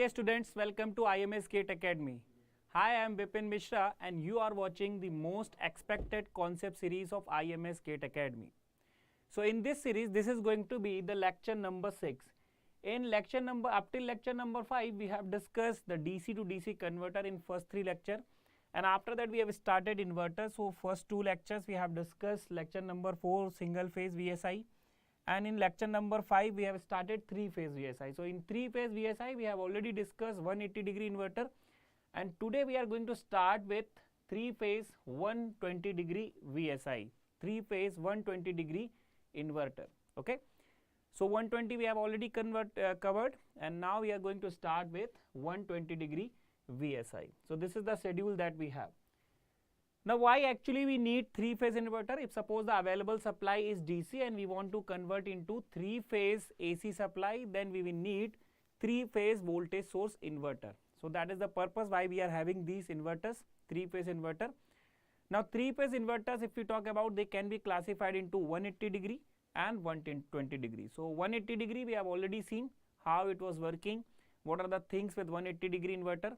dear students, welcome to IMS GATE Academy. Hi, I am Vipin Mishra and you are watching the most expected concept series of IMS GATE Academy. So in this series, this is going to be the lecture number 6. In lecture number, up till lecture number 5, we have discussed the DC to DC converter in first 3 lecture. And after that we have started inverter. So first 2 lectures we have discussed lecture number 4 single phase VSI. And in lecture number 5 we have started 3 phase VSI. So in 3 phase VSI we have already discussed 180 degree inverter, and today we are going to start with 3 phase 120 degree VSI, 3 phase 120 degree inverter. Okay, so 120 we have already covered, and now we are going to start with 120 degree VSI. So this is the schedule that we have. Now, why actually we need 3 phase inverter? If suppose the available supply is DC and we want to convert into 3 phase AC supply, then we will need 3 phase voltage source inverter. So that is the purpose why we are having these inverters, 3 phase inverter. Now 3 phase inverters, if we talk about, they can be classified into 180 degree and 120 degree. So 180 degree we have already seen how it was working, what are the things with 180 degree inverter.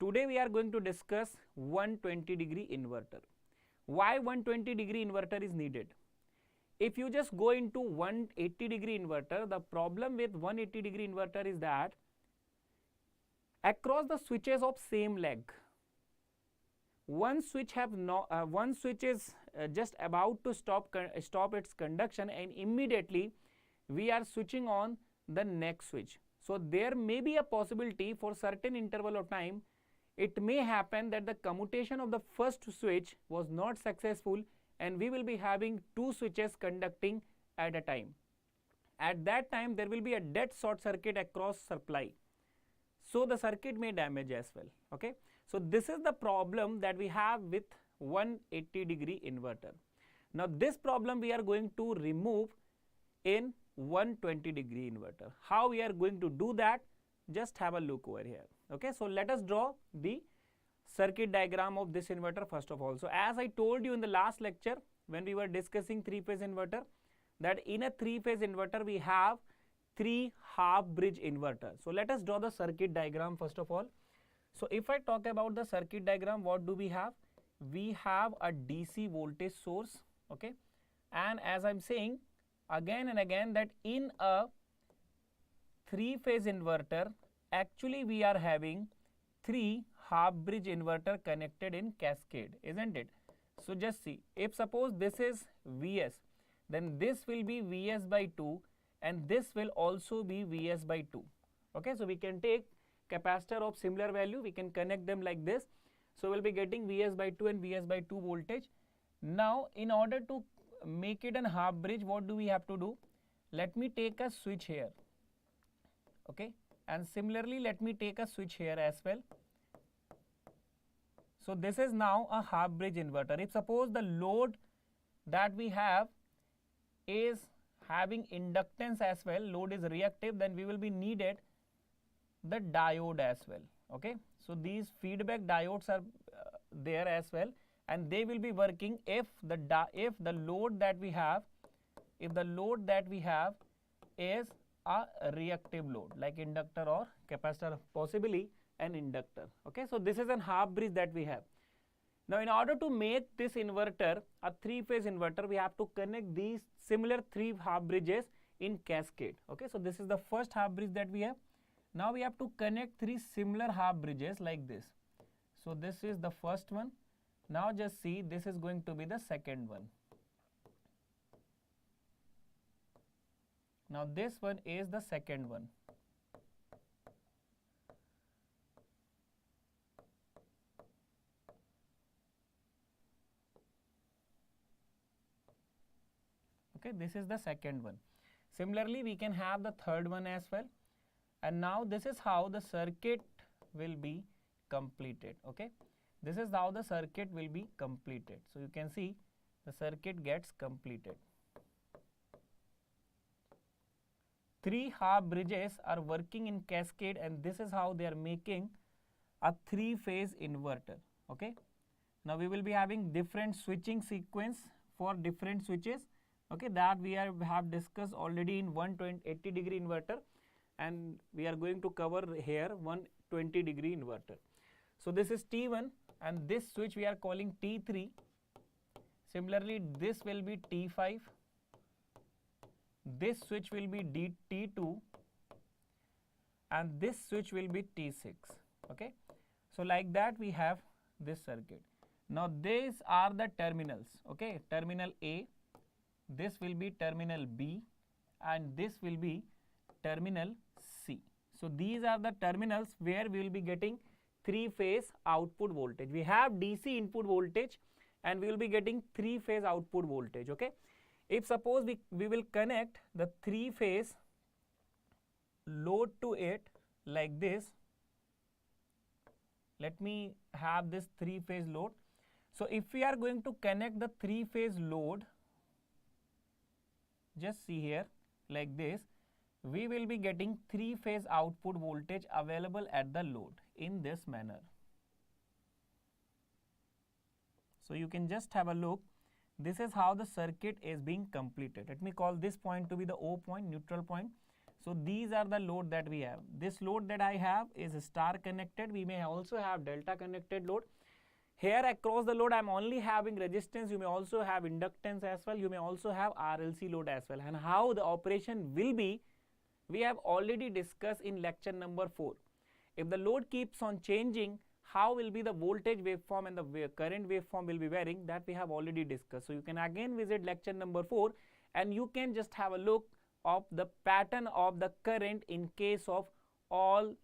Today we are going to discuss 120 degree inverter. Why 120 degree inverter is needed? If you just go into 180 degree inverter, the problem with 180 degree inverter is that across the switches of same leg, one switch is just about to stop its conduction, and immediately we are switching on the next switch. So there may be a possibility for certain interval of time. It may happen that the commutation of the first switch was not successful and we will be having 2 switches conducting at a time. At that time there will be a dead short circuit across supply. So the circuit may damage as well. Okay. So this is the problem that we have with 180 degree inverter. Now this problem we are going to remove in 120 degree inverter. How we are going to do that? Just have a look over here. Okay, so let us draw the circuit diagram of this inverter first of all. So as I told you in the last lecture when we were discussing 3 phase inverter, that in a 3 phase inverter we have 3 half bridge inverter. So let us draw the circuit diagram first of all. So if I talk about the circuit diagram, what do we have? We have a DC voltage source. Okay, and as I am saying again and again that in a 3 phase inverter, actually we are having 3 half bridge inverter connected in cascade, isn't it? So just see, if suppose this is Vs, then this will be Vs by 2 and this will also be Vs by 2. Okay, so we can take capacitor of similar value, we can connect them like this. So we'll be getting Vs by 2 and Vs by 2 voltage. Now in order to make it a half bridge, what do we have to do? Let me take a switch here. Okay, and similarly let me take a switch here as well. So this is now a half bridge inverter. If suppose the load that we have is having inductance as well, load is reactive, then we will be needed the diode as well. Okay, so these feedback diodes are there as well, and they will be working if the load that we have, is a reactive load like inductor or capacitor, possibly an inductor. Okay, so this is a half bridge that we have. Now in order to make this inverter a 3 phase inverter, we have to connect these similar 3 half bridges in cascade. Okay, so this is the first half bridge that we have. Now we have to connect 3 similar half bridges like this. So this is the first one. Now just see, this is going to be the second one. Now this one is the second one. Okay, this is the second one. Similarly, we can have the third one as well. And now this is how the circuit will be completed. Okay, this is how the circuit will be completed. So you can see the circuit gets completed. 3 half bridges are working in cascade, and this is how they are making a 3 phase inverter. Okay, now we will be having different switching sequence for different switches. Okay, that we have discussed already in 180 degree inverter. and we are going to cover here 120 degree inverter. So this is T1 and this switch we are calling T3. Similarly, this will be T5, this switch will be T2 and this switch will be T6. Okay, so like that we have this circuit. Now these are the terminals. Okay, terminal A, this will be terminal B and this will be terminal C. So these are the terminals where we will be getting three-phase output voltage. We have DC input voltage and we will be getting three-phase output voltage. Okay, if suppose we will connect the three-phase load to it like this, let me have this three-phase load. So if we are going to connect the three-phase load, just see here like this, we will be getting three-phase output voltage available at the load in this manner. So you can just have a look. This is how the circuit is being completed. Let me call this point to be the O point, neutral point. So these are the load that we have. This load that I have is star connected. We may also have delta connected load. Here across the load I am only having resistance. You may also have inductance as well. You may also have RLC load as well. And how the operation will be, we have already discussed in lecture number 4. If the load keeps on changing, how will be the voltage waveform and the current waveform will be varying, that we have already discussed. So you can again visit lecture number 4 and you can just have a look of the pattern of the current in case of all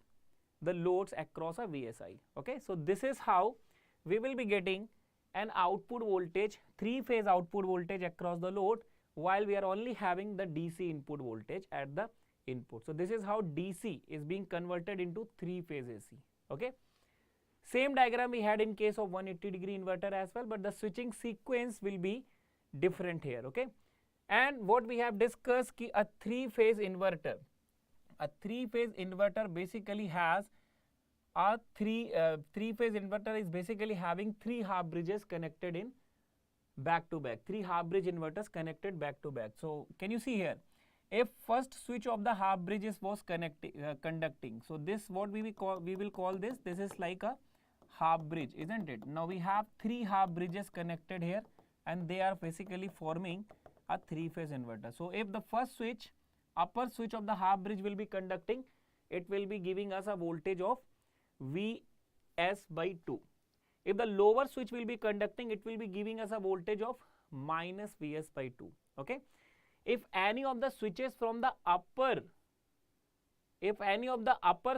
the loads across a VSI. Okay, so this is how we will be getting an output voltage, three-phase output voltage across the load, while we are only having the DC input voltage at the input. So this is how DC is being converted into three-phase AC. Okay, same diagram we had in case of 180 degree inverter as well, but the switching sequence will be different here. Okay, and what we have discussed ki a three-phase inverter. A three-phase inverter basically has a three-phase inverter is basically having three half bridges connected in back to back. Three half bridge inverters connected back to back. So can you see here? If first switch of the half bridges was conducting, so this what we will call this. This is like a half bridge, isn't it? Now we have three half bridges connected here, and they are basically forming a three-phase inverter. So if the first switch, upper switch of the half bridge will be conducting, it will be giving us a voltage of Vs by 2. If the lower switch will be conducting, it will be giving us a voltage of minus Vs by 2. Okay. If any of the switches from the upper,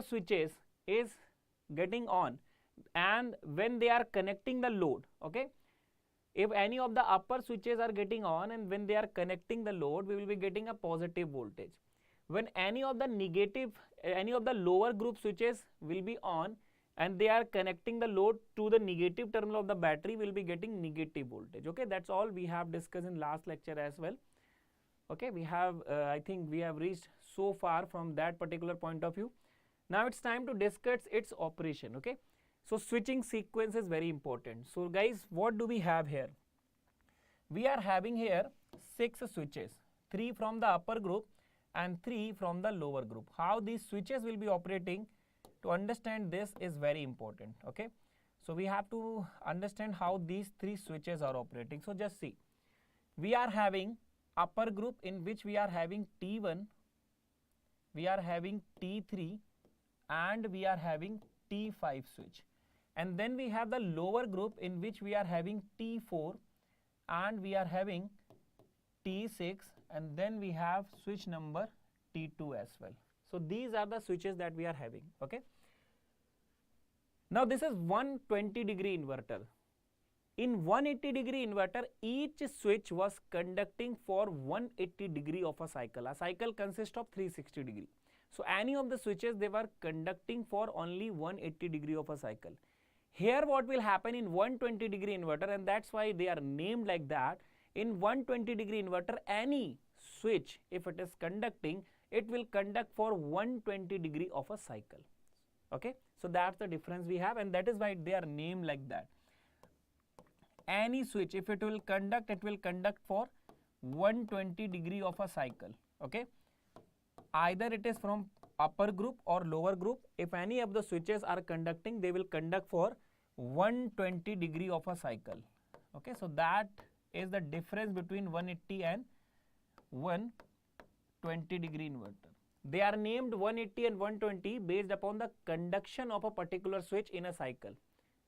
switches is getting on, and when they are connecting the load, okay, if any of the upper switches are getting on and when they are connecting the load, we will be getting a positive voltage. When any of the lower group switches will be on and they are connecting the load to the negative terminal of the battery, we will be getting negative voltage. Okay, that's all we have discussed in last lecture as well. Okay, we have I think we have reached so far from that particular point of view. Now it's time to discuss its operation. Okay, so switching sequence is very important. So guys, what do we have here? We are having here 6 switches, 3 from the upper group and 3 from the lower group. How these switches will be operating, to understand this is very important. Okay, so we have to understand how these 3 switches are operating. So just see, we are having upper group in which we are having T1, we are having T3 and we are having T5 switch, and then we have the lower group in which we are having T4 and we are having T6, and then we have switch number T2 as well. So these are the switches that we are having. Okay, now this is 120 degree inverter. In 180 degree inverter, each switch was conducting for 180 degree of a cycle. A cycle consists of 360 degree. So any of the switches, they were conducting for only 180 degree of a cycle. Here what will happen in 120 degree inverter, and that's why they are named like that. In 120 degree inverter, any switch, if it is conducting, it will conduct for 120 degree of a cycle. Okay, so that's the difference we have, and that is why they are named like that. Any switch, if it will conduct for 120 degree of a cycle. Okay, either it is from upper group or lower group. If any of the switches are conducting, they will conduct for 120 degree of a cycle. Okay, so that is the difference between 180 and 120 degree inverter. They are named 180 and 120 based upon the conduction of a particular switch in a cycle.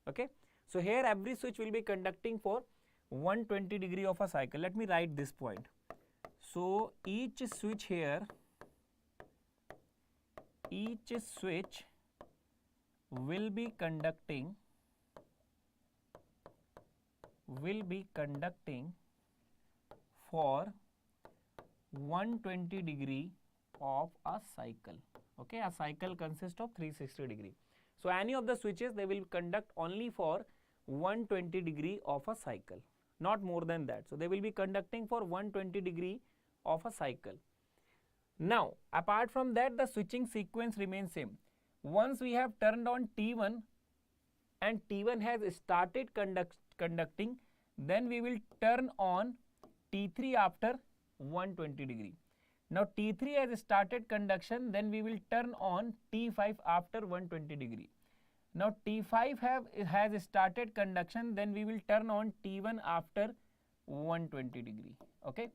Okay, so here every switch will be conducting for 120 degree of a cycle. Let me write this point. So each switch here, each switch will be conducting for 120 degree of a cycle. Okay, a cycle consists of 360 degree. So any of the switches, they will conduct only for 120 degree of a cycle, not more than that. So they will be conducting for 120 degree of a cycle. Now apart from that, the switching sequence remains same. Once we have turned on T1 and T1 has started conducting, then we will turn on T3 after 120 degree. Now T3 has started conduction, then we will turn on T5 after 120 degree. Now T5 has started conduction, then we will turn on T1 after 120 degree. Okay,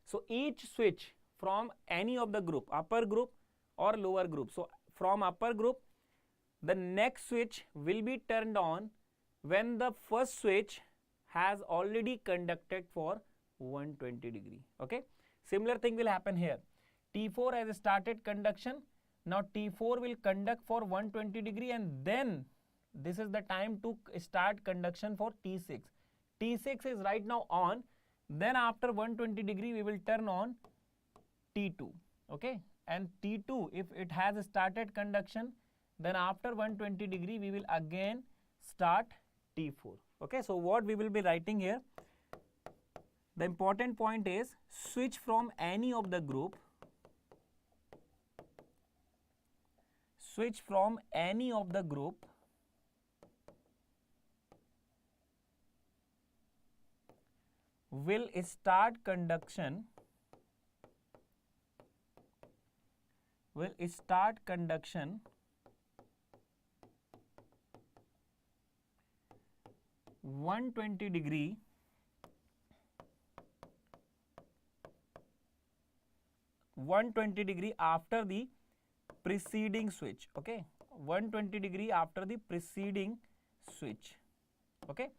so each switch from any of the group, upper group or lower group. So from upper group, the next switch will be turned on when the first switch has already conducted for 120 degree. Okay, similar thing will happen here. T4 has started conduction. Now T4 will conduct for 120 degree, and then this is the time to start conduction for T6. T6 is right now on. Then after 120 degree, we will turn on T2. Okay, and T2, if it has started conduction, then after 120 degree, we will again start T4. Okay, so what we will be writing here, the important point is switch from any of the group, will start conduction will start conduction 120 degree after the preceding switch. Okay, 120 degree after the preceding switch. Okay,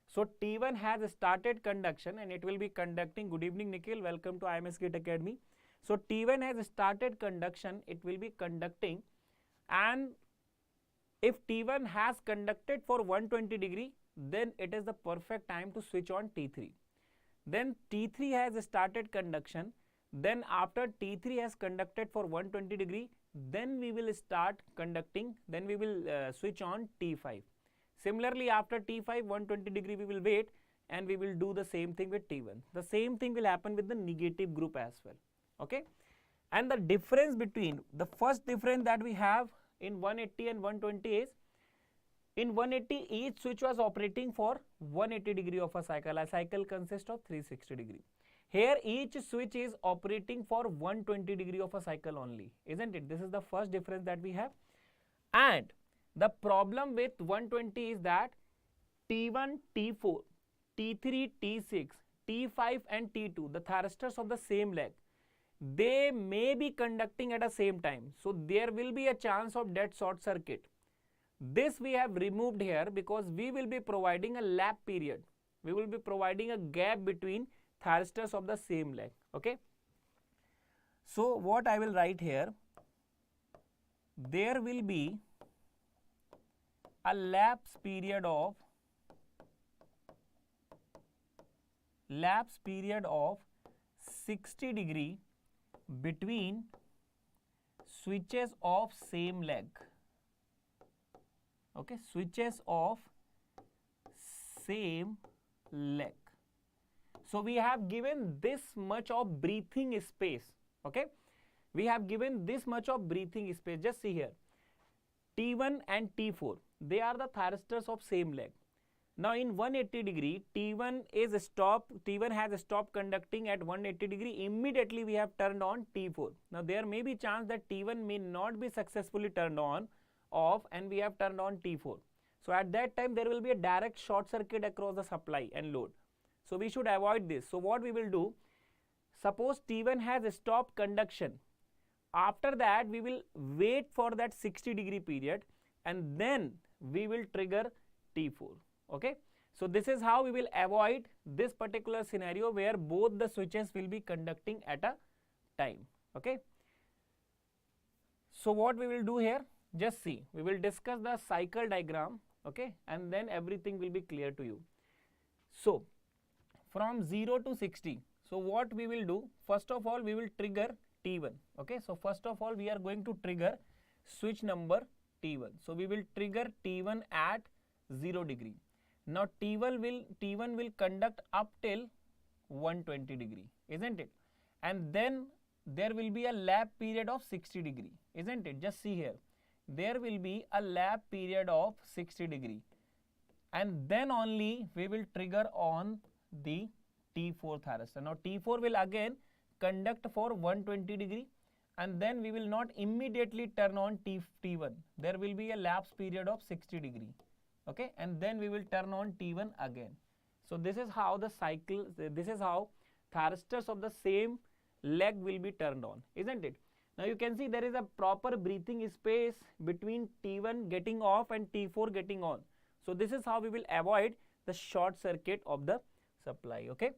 so T1 has started conduction and it will be conducting. Good evening, Nikhil. Welcome to IMS GATE Academy. So T1 has started conduction, it will be conducting, and if T1 has conducted for 120 degree, then it is the perfect time to switch on T3. Then T3 has started conduction, then after T3 has conducted for 120 degree, then we will start conducting, then we will switch on T5. Similarly, after T5 120 degree we will wait, and we will do the same thing with T1. The same thing will happen with the negative group as well. Okay, and the difference between, the first difference that we have in 180 and 120 is, in 180 each switch was operating for 180 degree of a cycle. A cycle consists of 360 degree. Here each switch is operating for 120 degree of a cycle only, isn't it? This is the first difference that we have. And the problem with 120 is that T1, T4, T3, T6, T5 and T2, the thyristors of the same leg, they may be conducting at the same time. So there will be a chance of dead short circuit. This we have removed here because we will be providing a lap period. We will be providing a gap between thyristors of the same leg. Okay, so what I will write here, there will be a lapse period of 60 degree between switches of same leg. Okay, switches of same leg. So we have given this much of breathing space. Okay, we have given this much of breathing space. Just see here, T1 and T4, they are the thyristors of same leg. Now in 180 degree, T1 has stopped conducting at 180 degree. Immediately we have turned on T4. Now there may be chance that T1 may not be successfully turned on off, and we have turned on T4. So at that time there will be a direct short circuit across the supply and load. So we should avoid this. So what we will do, suppose T1 has stopped conduction. After that we will wait for that 60 degree period, and then we will trigger T4. Okay, so this is how we will avoid this particular scenario where both the switches will be conducting at a time. Okay, so what we will do here, just see, we will discuss the cycle diagram, okay, and then everything will be clear to you. So from 0 to 60, so what we will do, first of all we will trigger T1. Okay, so first of all we are going to trigger switch number T1. So we will trigger T1 at 0 degree. Now T1 will conduct up till 120 degree, isn't it? And then there will be a lap period of 60 degree, isn't it? Just see here, there will be a lap period of 60 degree, and then only we will trigger on the T4 thyristor. Now T4 will again conduct for 120 degree, and then we will not immediately turn on T1. There will be a lapse period of 60 degree. Okay, and then we will turn on T1 again. So this is how the cycle, this is how thyristors of the same leg will be turned on, isn't it? Now you can see there is a proper breathing space between T1 getting off and T4 getting on. So this is how we will avoid the short circuit of the supply. Okay,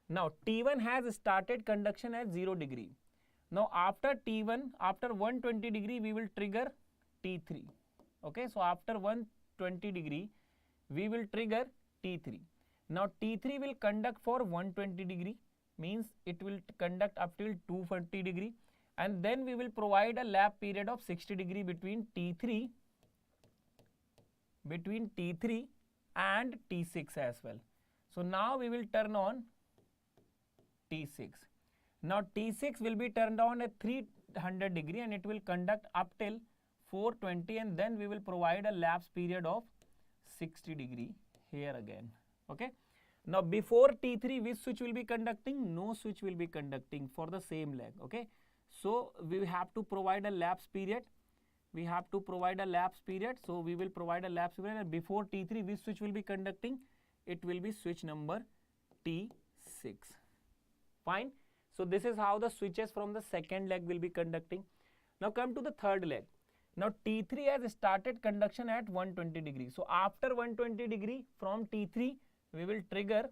now T1 has started conduction at 0 degree. Now after T1, after 120 degree, we will trigger T3. Okay, so after 120 degree, we will trigger T3. Now T3 will conduct for 120 degree, means it will conduct up till 240 degree, and then we will provide a lap period of 60 degree between T3 and T6 as well. So now we will turn on T6. Now T6 will be turned on at 300 degree, and it will conduct up till 420, and then we will provide a lapse period of 60 degree here again. Okay, now before T3 which switch will be conducting? No switch will be conducting for the same leg. Okay, so we have to provide a lapse period. So we will provide a lapse period, and before T3 which switch will be conducting? It will be switch number T6. Fine. So this is how the switches from the second leg will be conducting. Now come to the third leg. Now T3 has started conduction at 120 degree. So after 120 degree, from T3 we will trigger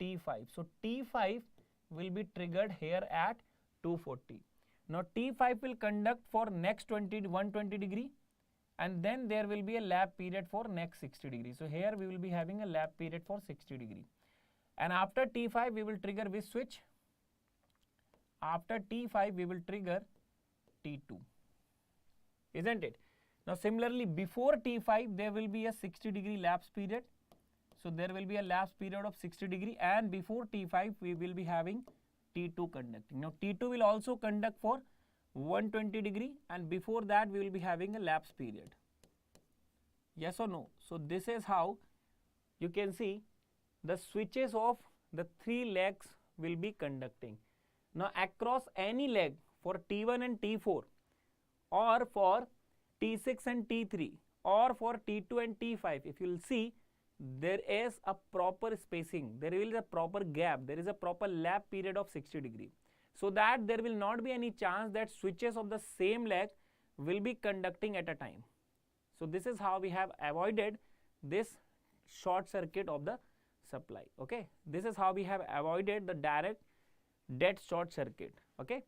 T5. So T5 will be triggered here at 240. Now T5 will conduct for next 120 degree, and then there will be a lap period for next 60 degree. So here we will be having a lap period for 60 degree. And after T5 we will trigger which switch? After T5 we will trigger T2, isn't it? Now similarly before T5 there will be a 60 degree lapse period. So there will be a lapse period of 60 degree, and before T5 we will be having T2 conducting. Now T2 will also conduct for 120 degree, and before that we will be having a lapse period. Yes or no? So this is how you can see the switches of the three legs will be conducting. Now across any leg for T1 and T4, or for T6 and T3, or for T2 and T5, if you will see, there is a proper spacing, there is a proper gap, there is a proper lap period of 60 degree, so that there will not be any chance that switches of the same leg will be conducting at a time. So this is how we have avoided this short circuit of the supply. Okay, this is how we have avoided the direct dead short circuit. Okay,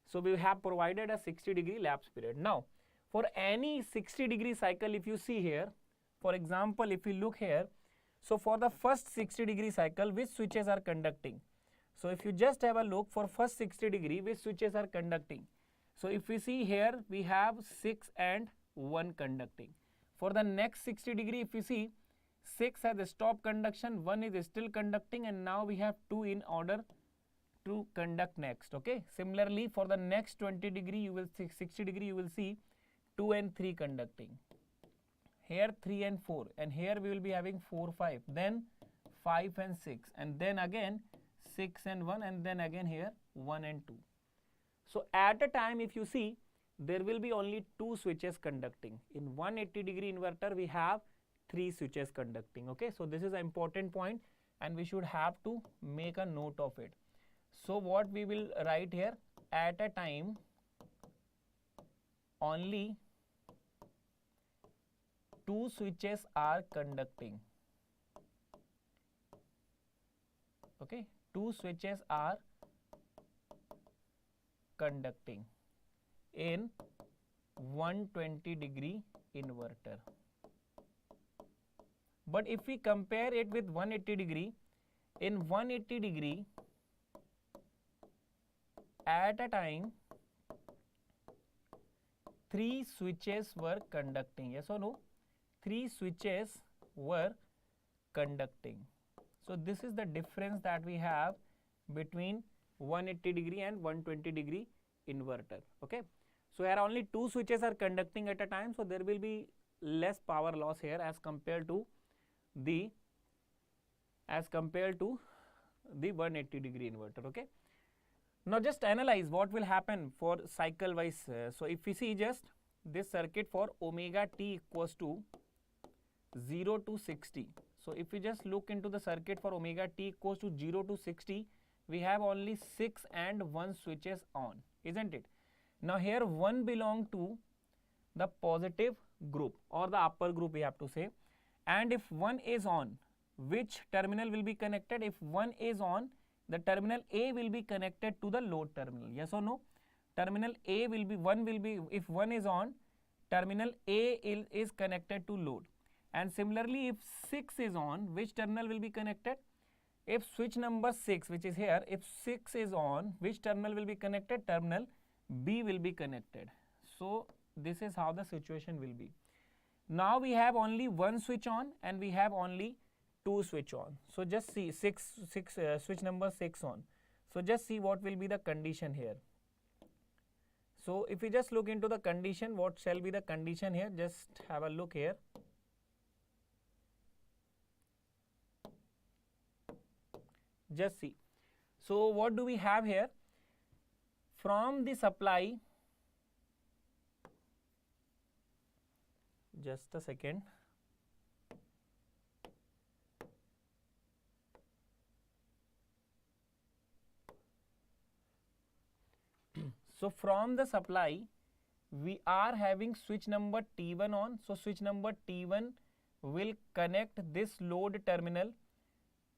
so we have provided a 60 degree lapse period. Now for any 60 degree cycle, if you see here, for example, if you look here, so for the first 60 degree cycle, which switches are conducting? So if you just have a look for first 60 degree, which switches are conducting? So if we see here, we have 6 and 1 conducting. For the next 60 degree, if you see, 6 has stopped conduction, 1 is still conducting, and now we have 2 in order to conduct next. Okay, similarly for the next 20 degree, you will see 60 degree, you will see 2 and 3 conducting. here 3 and 4, and here we will be having 4, 5, then 5 and 6, and then again 6 and 1, and then again here 1 and 2. So at a time, if you see, there will be only 2 switches conducting. In 180-degree inverter, we have 3 switches conducting. Okay, so this is an important point, and we should have to make a note of it. So what we will write here, at a time only 2 switches are conducting. Okay, 2 switches are conducting in 120-degree inverter. But if we compare it with 180-degree, in 180-degree, at a time 3 switches were conducting. Yes or no? 3 switches were conducting. So this is the difference that we have between 180-degree and 120-degree inverter. Okay, so here only 2 switches are conducting at a time, so there will be less power loss here as compared to the 180-degree inverter. Okay, now just analyze what will happen for cycle wise. So if we see just this circuit for omega t equals to 0 to 60. So if we just look into the circuit for omega t equals to 0 to 60, we have only 6 and 1 switches on, isn't it? Now here 1 belong to the positive group or the upper group, we have to say, and if 1 is on, which terminal will be connected? If 1 is on, the terminal A will be connected to the load terminal. Yes or no? Terminal A will be, if 1 is on, terminal A is connected to load. And similarly, if 6 is on, which terminal will be connected? If switch number 6, which is here, if 6 is on, which terminal will be connected? Terminal B will be connected. So this is how the situation will be. Now we have only 1 switch on and we have only 2 switch on. So just see switch number 6 on. So just see what will be the condition here. So if we just look into the condition, what shall be the condition here? Just have a look here. Just see. So what do we have here? From the supply, just a second. So from the supply, we are having switch number T1 on. So switch number T1 will connect this load terminal,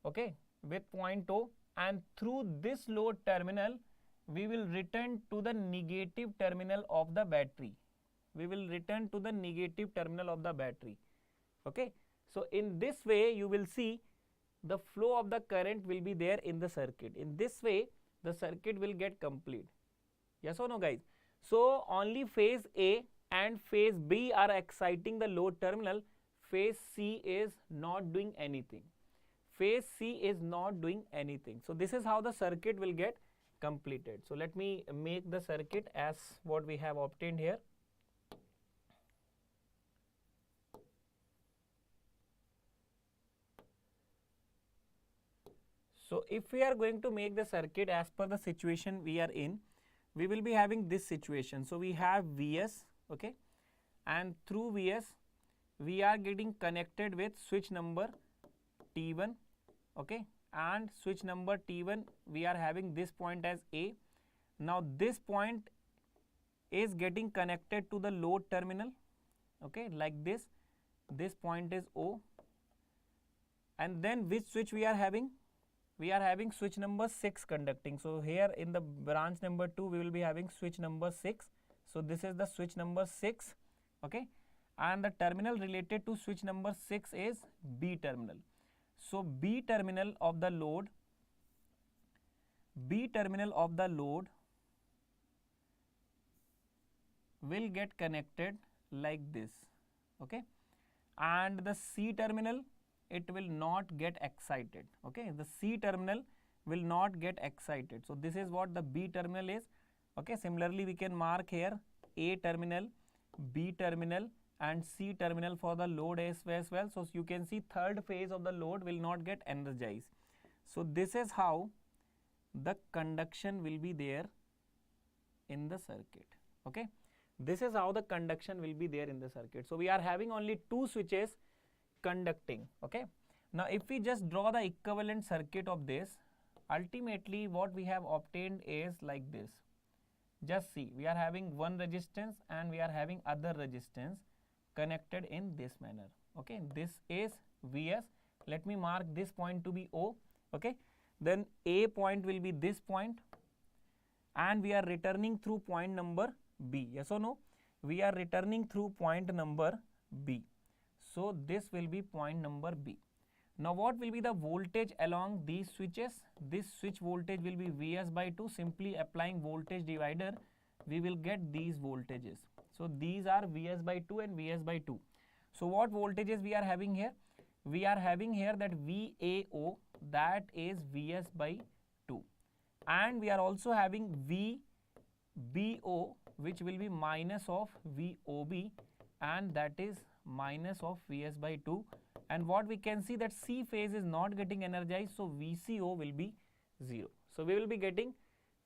okay, with point O, and through this load terminal, we will return to the negative terminal of the battery. We will return to the negative terminal of the battery. Okay. So in this way, you will see the flow of the current will be there in the circuit. In this way, the circuit will get complete. Yes or no, guys? So only phase A and phase B are exciting the load terminal. Phase C is not doing anything. Phase C is not doing anything. So this is how the circuit will get completed. So let me make the circuit as what we have obtained here. So if we are going to make the circuit as per the situation we are in, we will be having this situation. So we have Vs, okay, and through Vs we are getting connected with switch number T1, okay, and switch number T1 we are having this point as A. Now this point is getting connected to the load terminal, okay, like this. This point is O, and then which switch we are having? We are having switch number 6 conducting. So here in the branch number 2 we will be having switch number 6. So this is the switch number 6, okay, and the terminal related to switch number 6 is B terminal. So B terminal of the load will get connected like this, okay, and the C terminal, it will not get excited, okay, the C terminal will not get excited. So this is what the B terminal is, okay. Similarly, we can mark here A terminal, B terminal, and C terminal for the load as well. So you can see third phase of the load will not get energized. So this is how the conduction will be there in the circuit. Okay, this is how the conduction will be there in the circuit. So we are having only two switches conducting. Okay, now if we just draw the equivalent circuit of this, ultimately what we have obtained is like this. Just see, we are having one resistance and we are having other resistance connected in this manner. Okay, this is Vs. Let me mark this point to be O. Okay, then A point will be this point, and we are returning through point number B. Yes or no? We are returning through point number B. So this will be point number B. Now what will be the voltage along these switches? This switch voltage will be Vs by 2. Simply applying voltage divider, we will get these voltages. So these are Vs by 2 and Vs by 2. So what voltages we are having here? We are having here that VAO, that is Vs by 2, and we are also having VBO, which will be minus of VOB, and that is minus of Vs by 2. And what we can see that C phase is not getting energized, so VCO will be 0. So we will be getting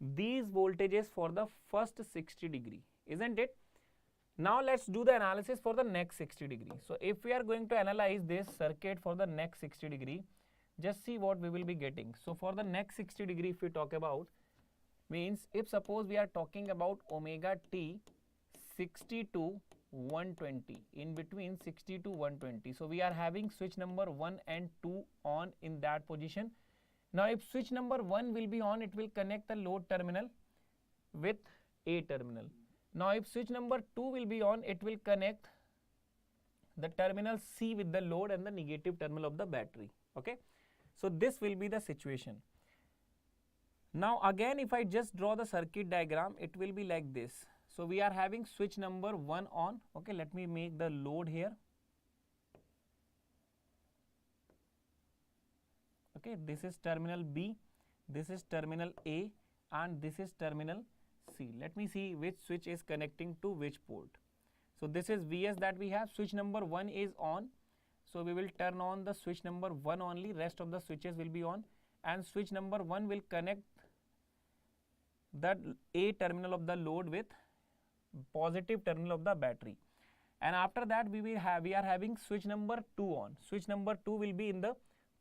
these voltages for the first 60 degree, isn't it? Now let's do the analysis for the next 60 degree. So if we are going to analyze this circuit for the next 60 degree, just see what we will be getting. So for the next 60 degree, if we talk about, means if suppose we are talking about omega t 60 to 120, in between 60 to 120. So we are having switch number 1 and 2 on in that position. Now if switch number 1 will be on, it will connect the load terminal with A terminal. Now if switch number 2 will be on, it will connect the terminal C with the load and the negative terminal of the battery. Okay, so this will be the situation. Now again, if I just draw the circuit diagram, it will be like this. So we are having switch number 1 on. Okay, let me make the load here. Okay, this is terminal B, this is terminal A, and this is terminal C. Let me see which switch is connecting to which port. So this is Vs that we have. Switch number 1 is on, so we will turn on the switch number 1 only, rest of the switches will be on, and switch number 1 will connect the A terminal of the load with positive terminal of the battery. And after that we are having switch number 2 on. Switch number 2 will be in the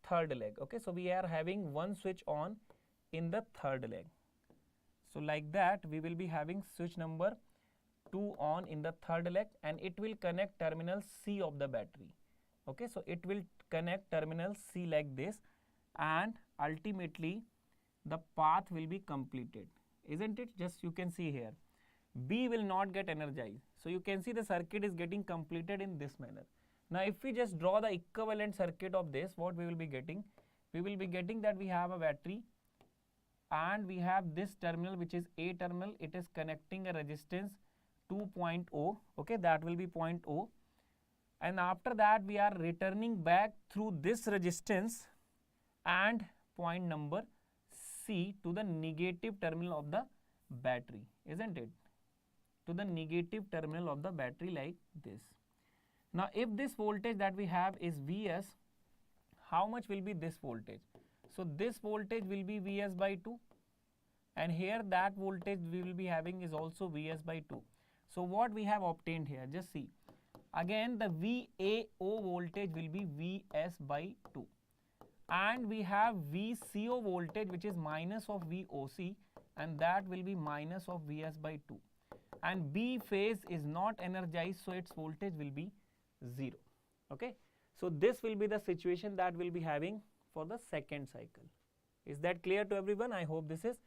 third leg. Okay, so we are having one switch on in the third leg. So like that we will be having switch number 2 on in the third leg, and it will connect terminal C of the battery. Okay, so it will connect terminal C like this, and ultimately the path will be completed, isn't it? Just you can see here, B will not get energized. So you can see the circuit is getting completed in this manner. Now if we just draw the equivalent circuit of this, what we will be getting? We will be getting that we have a battery, and we have this terminal which is A terminal. It is connecting a resistance to point O. Okay, that will be point O. And after that we are returning back through this resistance and point number C to the negative terminal of the battery, isn't it? To the negative terminal of the battery like this. Now if this voltage that we have is Vs, how much will be this voltage? So this voltage will be Vs by 2, and here that voltage we will be having is also Vs by 2. So what we have obtained here, just see, again the VAO voltage will be Vs by 2, and we have VCO voltage which is minus of VOC, and that will be minus of Vs by 2, and B phase is not energized, so its voltage will be 0. Okay, so this will be the situation that we'll be having for the second cycle. Is that clear to everyone? I hope this is.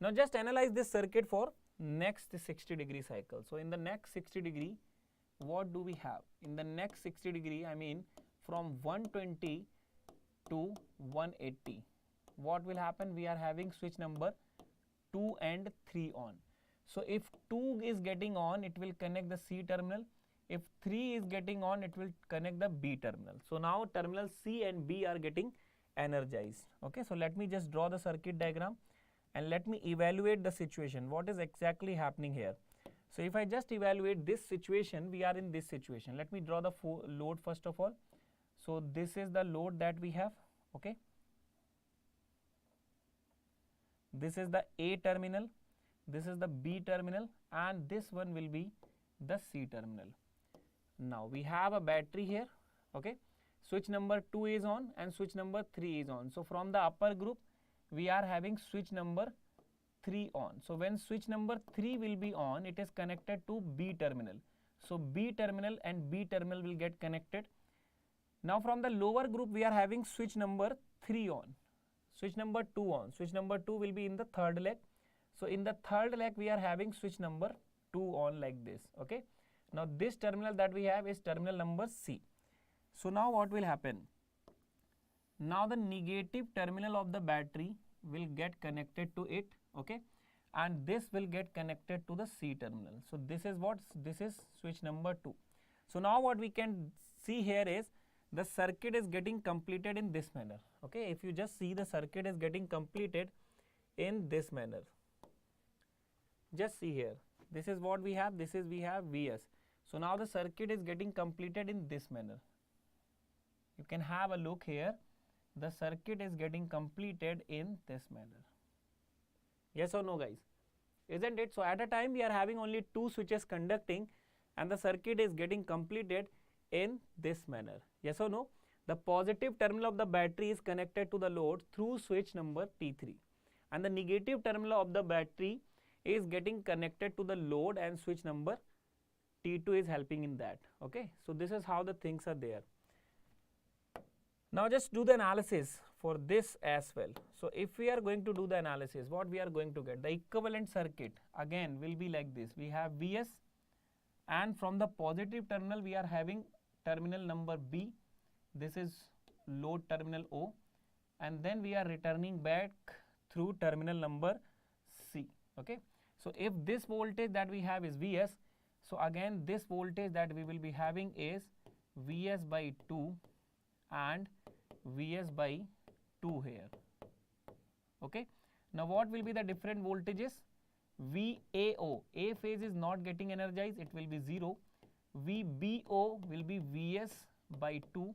Now just analyze this circuit for next 60 degree cycle. So in the next 60 degree, what do we have? In the next 60 degree, I mean from 120 to 180, what will happen? We are having switch number 2 and 3 on. So if 2 is getting on, it will connect the C terminal. If 3 is getting on, it will connect the B terminal. So now terminal C and B are getting energized. Okay, so let me just draw the circuit diagram and let me evaluate the situation. What is exactly happening here? So if I just evaluate this situation, we are in this situation. Let me draw the load first of all. So this is the load that we have, okay. This is the A terminal, this is the B terminal, and this one will be the C terminal. Now we have a battery here, okay. Switch number 2 is on and switch number 3 is on. So from the upper group we are having switch number 3 on. So when switch number 3 will be on, it is connected to B terminal. So B terminal and B terminal will get connected. Now from the lower group we are having switch number 3 on, switch number 2 on. Switch number 2 will be in the third leg. So in the third leg we are having switch number 2 on like this, okay. Now this terminal that we have is terminal number C. So now what will happen? Now the negative terminal of the battery will get connected to it, okay, and this will get connected to the C terminal. So this is what, this is switch number 2. So now what we can see here is the circuit is getting completed in this manner, okay. If you just see, the circuit is getting completed in this manner. Just see here, this is what we have, this is we have Vs. So now the circuit is getting completed in this manner. You can have a look here, the circuit is getting completed in this manner. Yes or no, guys? Isn't it? So at a time we are having only 2 switches conducting and the circuit is getting completed in this manner. Yes or no? The positive terminal of the battery is connected to the load through switch number T3 and the negative terminal of the battery is getting connected to the load and switch number T2 is helping in that, okay. So this is how the things are there. Now just do the analysis for this as well. So if we are going to do the analysis, what we are going to get? The equivalent circuit again will be like this. We have Vs and from the positive terminal we are having terminal number B. This is load terminal O, and then we are returning back through terminal number C, okay. So if this voltage that we have is Vs, so again this voltage that we will be having is Vs by 2 and Vs by 2 here, okay. Now what will be the different voltages? VAO, A phase is not getting energized, it will be 0. VBO will be Vs by 2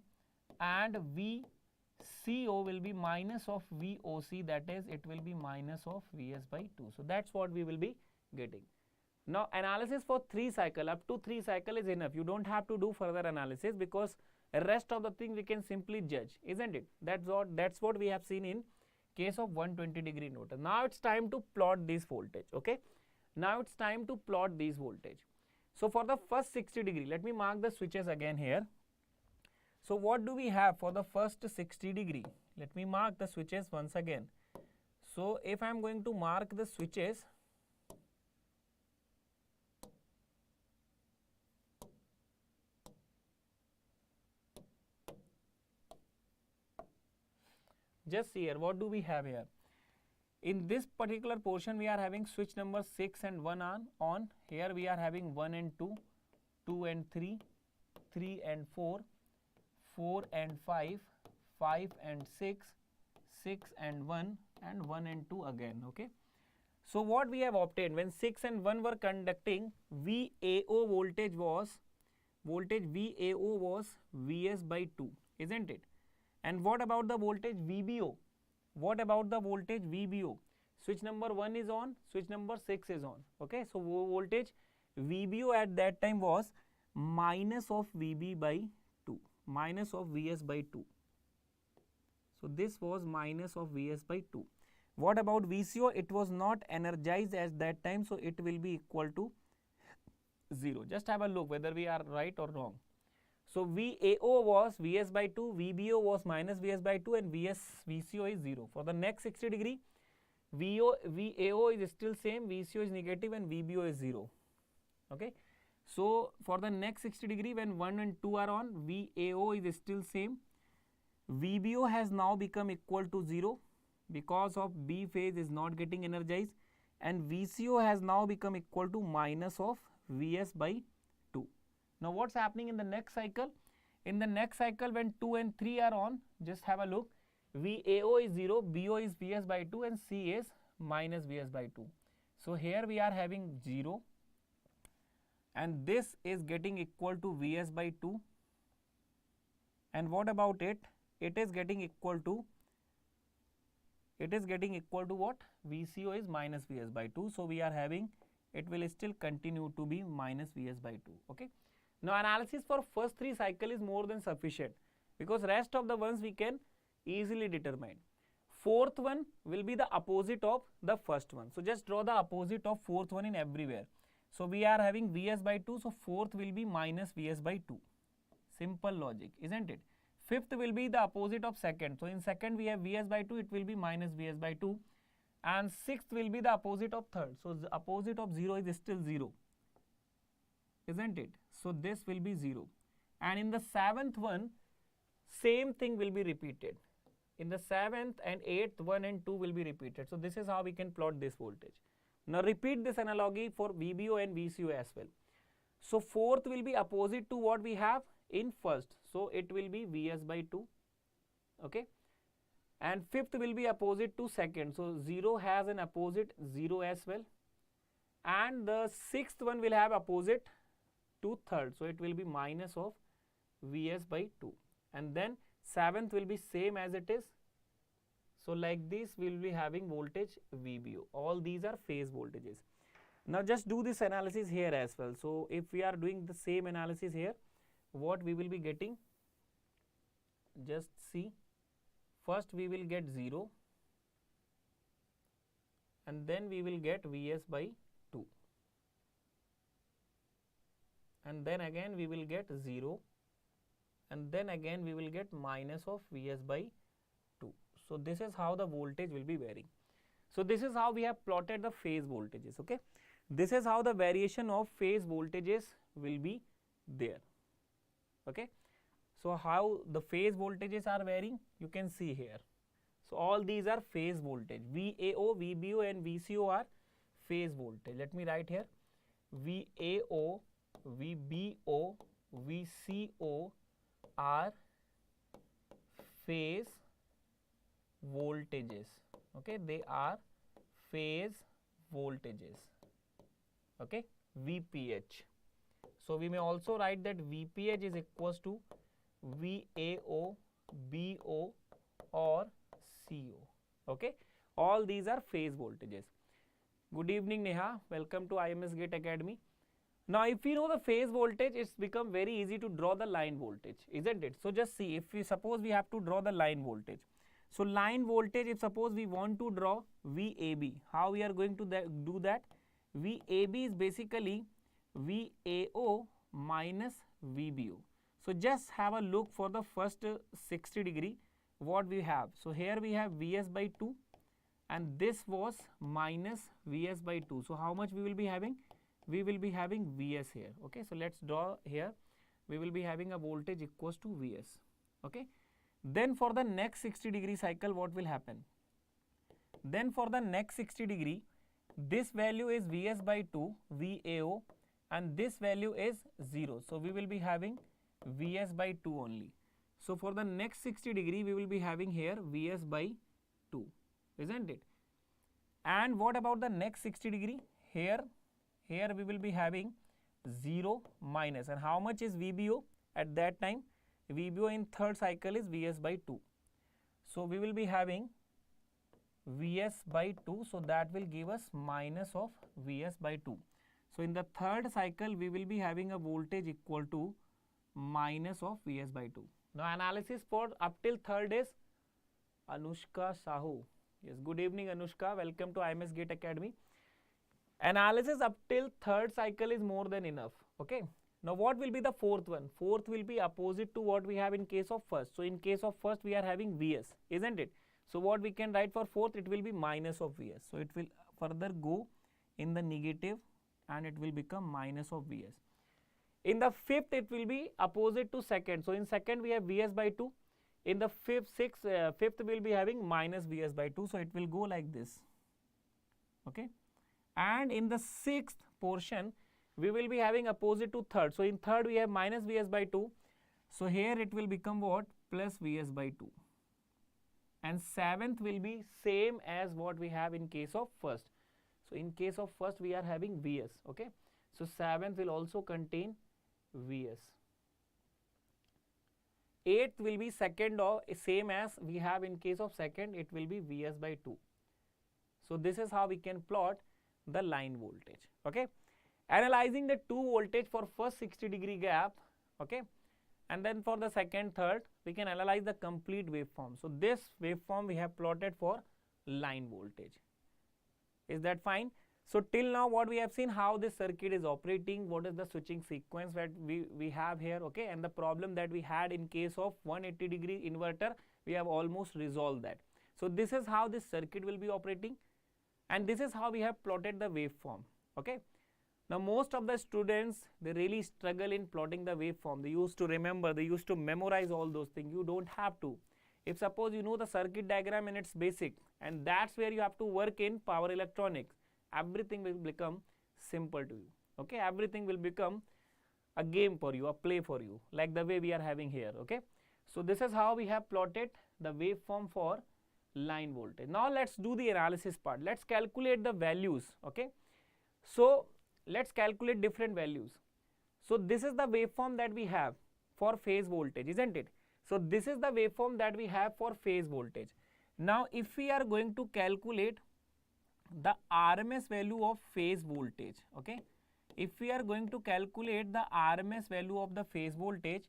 and VCO will be minus of VOC, that is it will be minus of Vs by 2. So that's what we will be getting. Now analysis for 3 cycle, up to 3 cycle is enough. You don't have to do further analysis because rest of the thing we can simply judge, isn't it? That's what we have seen in case of 120-degree inverter. Now it's time to plot this voltage, okay. Now it's time to plot these voltage. So for the first 60 degree, let me mark the switches again here. So what do we have for the first 60 degree? Let me mark the switches once again. So if I am going to mark the switches, just see here, what do we have here? In this particular portion we are having switch number 6 and 1 on. Here we are having 1 and 2, 2 and 3, 3 and 4, 4 and 5, 5 and 6, 6 and 1 and 2 again, okay. So what we have obtained, when 6 and 1 were conducting, VAO voltage was Vs by 2, isn't it? And what about the voltage VBO? What about the voltage VBO? Switch number 1 is on, switch number 6 is on, okay. So voltage VBO at that time was minus of VB by 2, minus of Vs by 2. So this was minus of Vs by 2. What about VCO? It was not energized at that time, so it will be equal to 0. Just have a look whether we are right or wrong. So VAO was Vs by 2, VBO was minus Vs by 2 and VCO is 0. For the next 60 degree, VAO is still same, VCO is negative and VBO is 0, okay. So for the next 60 degree, when 1 and 2 are on, VAO is still same, VBO has now become equal to 0 because of B phase is not getting energized, and VCO has now become equal to minus of Vs by 2. Now what's happening in the next cycle? In the next cycle when 2 and 3 are on, just have a look, VAO is 0, BO is Vs by 2 and C is minus Vs by 2. So here we are having 0, and this is getting equal to Vs by 2. And what about it? It is getting equal to what? VCO is minus Vs by 2. So we are having, it will still continue to be minus Vs by 2. Okay. Now analysis for first 3 cycle is more than sufficient, because rest of the ones we can easily determine. Fourth one will be the opposite of the first one. So just draw the opposite of fourth one in everywhere. So we are having Vs by 2. So fourth will be minus Vs by 2. Simple logic, isn't it? Fifth will be the opposite of second. So in second we have Vs by 2, it will be minus Vs by 2. And sixth will be the opposite of third. So the opposite of 0 is still 0, isn't it? So this will be 0. And in the seventh one, same thing will be repeated. In the seventh and eighth, 1 and 2 will be repeated. So this is how we can plot this voltage. Now repeat this analogy for VBO and VCO as well. So fourth will be opposite to what we have in first. So it will be Vs by 2. Okay. And fifth will be opposite to second. So 0 has an opposite 0 as well. And the sixth one will have opposite to third. So it will be minus of Vs by 2. And then seventh will be same as it is. So like this we will be having voltage VBO. All these are phase voltages. Now just do this analysis here as well. So if we are doing the same analysis here, what we will be getting? Just see. First we will get 0, and then we will get Vs by 2, and then again we will get 0, and then again we will get minus of Vs by 2. So this is how the voltage will be varying. So this is how we have plotted the phase voltages. Okay, this is how the variation of phase voltages will be there. Okay. So how the phase voltages are varying, you can see here. So all these are phase voltage. VAO, VBO and VCO are phase voltage. Let me write here. VAO, VBO, VCO are phase voltages. Okay, they are phase voltages. Okay, VPH. So we may also write that VPH is equals to VAO, BO or CO. Okay, all these are phase voltages. Good evening Neha, welcome to IMS GATE Academy. Now if we know the phase voltage, it's become very easy to draw the line voltage, isn't it? So just see, if we suppose we have to draw the line voltage. So line voltage, if suppose we want to draw VAB, how we are going to do that? VAB is basically VAO minus VBO. So just have a look for the first 60 degree what we have. So here we have Vs by 2 and this was minus Vs by 2. So how much we will be having? We will be having Vs here. Okay, so let's draw here. We will be having a voltage equals to Vs. Okay, then for the next 60 degree cycle, what will happen? Then for the next 60 degree, this value is Vs by 2, VAO, and this value is 0. So we will be having Vs by 2 only. So for the next 60 degree, we will be having here Vs by 2, isn't it? And what about the next 60 degree? Here we will be having 0 minus. And how much is VBO at that time? VBO in third cycle is Vs by 2. So we will be having Vs by 2. So that will give us minus of Vs by 2. So in the third cycle, we will be having a voltage equal to minus of Vs by 2. Now analysis for up till third is Anushka Sahu. Yes, good evening Anushka, welcome to IMS GATE Academy. Analysis up till third cycle is more than enough. Okay. Now what will be the fourth one? Fourth will be opposite to what we have in case of first. So in case of first we are having Vs, isn't it? So what we can write for fourth, it will be minus of Vs. So it will further go in the negative and it will become minus of Vs. In the fifth, it will be opposite to second. So in second we have Vs by 2. In the fifth we will be having minus Vs by 2. So it will go like this. Okay. And in the sixth portion, we will be having opposite to third. So in third we have minus Vs by 2. So here it will become what? Plus Vs by 2. And seventh will be same as what we have in case of first. So in case of first we are having Vs. Okay. So 7th will also contain Vs. 8th will be second, or same as we have in case of second, it will be Vs by 2. So this is how we can plot the line voltage. Okay, analyzing the two voltage for first 60-degree gap. Okay, and then for the second, third, we can analyze the complete waveform. So this waveform we have plotted for line voltage. Is that fine? So till now what we have seen, how this circuit is operating, what is the switching sequence that we have here, okay, and the problem that we had in case of 180-degree inverter, we have almost resolved that. So this is how this circuit will be operating, and this is how we have plotted the waveform. Okay, now most of the students, they really struggle in plotting the waveform. They used to remember, they used to memorize all those things. You don't have to. If suppose you know the circuit diagram in its basic, and that's where you have to work in power electronics, everything will become simple to you. Okay, everything will become a game for you, a play for you, like the way we are having here. Okay, so this is how we have plotted the waveform for line voltage. Now let's do the analysis part. Let's calculate the values. Okay, so let's calculate different values. So this is the waveform that we have for phase voltage, isn't it? So this is the waveform that we have for phase voltage. Now if we are going to calculate the RMS value of phase voltage, okay, if we are going to calculate the RMS value of the phase voltage,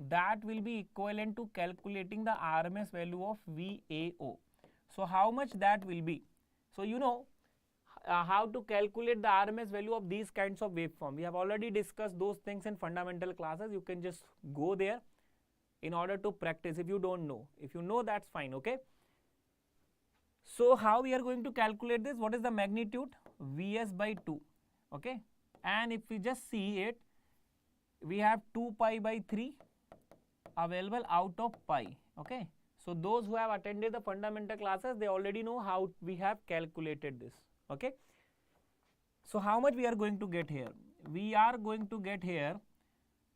that will be equivalent to calculating the RMS value of VAO. So how much that will be? So you know how to calculate the RMS value of these kinds of waveform. We have already discussed those things in fundamental classes. You can just go there in order to practice if you don't know. If you know, that's fine. Okay, so how we are going to calculate this? What is the magnitude? Vs by 2. Okay, and if we just see it, we have 2 pi by 3 available out of pi. Okay, so those who have attended the fundamental classes, they already know how we have calculated this. Okay, so how much we are going to get here? We are going to get here,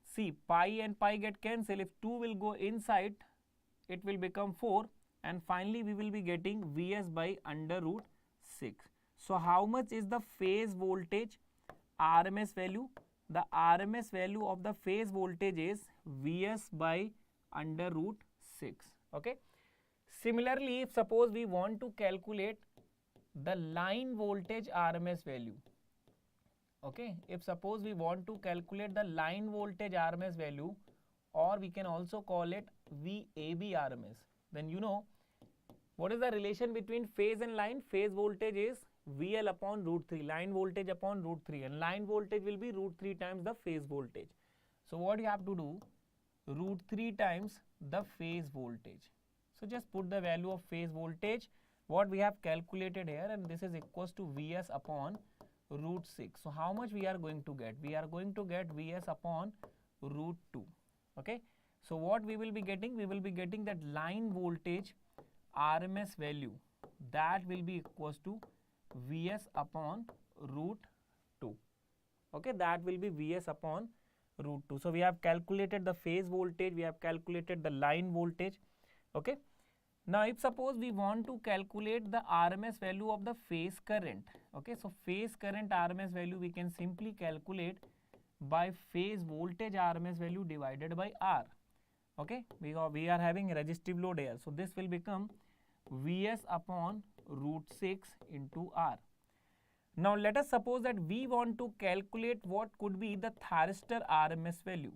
see, pi and pi get cancelled. If 2 will go inside, it will become 4, and finally we will be getting Vs by under root 6. So how much is the phase voltage RMS value? The RMS value of the phase voltage is Vs by under root 6. Okay, similarly, if suppose we want to calculate the line voltage RMS value, okay, if suppose we want to calculate the line voltage RMS value, or we can also call it VAB RMS, then you know what is the relation between phase and line? Phase voltage is VL upon root 3, line voltage upon root 3, and line voltage will be root 3 times the phase voltage. So what you have to do? Root 3 times the phase voltage. So just put the value of phase voltage, what we have calculated here, and this is equals to Vs upon root 6. So how much we are going to get? We are going to get Vs upon root 2. Okay, so what we will be getting? We will be getting that line voltage RMS value, that will be equals to Vs upon root 2. Okay, that will be Vs upon root 2. So we have calculated the phase voltage, we have calculated the line voltage. Okay, now if suppose we want to calculate the RMS value of the phase current, okay, so phase current RMS value we can simply calculate by phase voltage RMS value divided by R. Okay, we are having resistive load here, so this will become Vs upon root 6 into R. Now let us suppose that we want to calculate what could be the thyristor RMS value.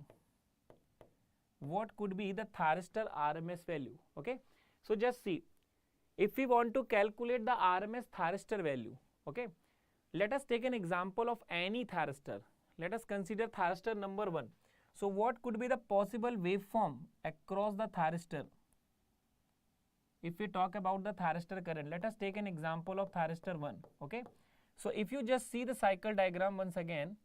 What could be the thyristor RMS value? Okay, so just see, if we want to calculate the RMS thyristor value, okay, let us take an example of any thyristor. Let us consider thyristor number 1. So what could be the possible waveform across the thyristor? If we talk about the thyristor current, let us take an example of thyristor 1. Okay, so if you just see the cycle diagram once again,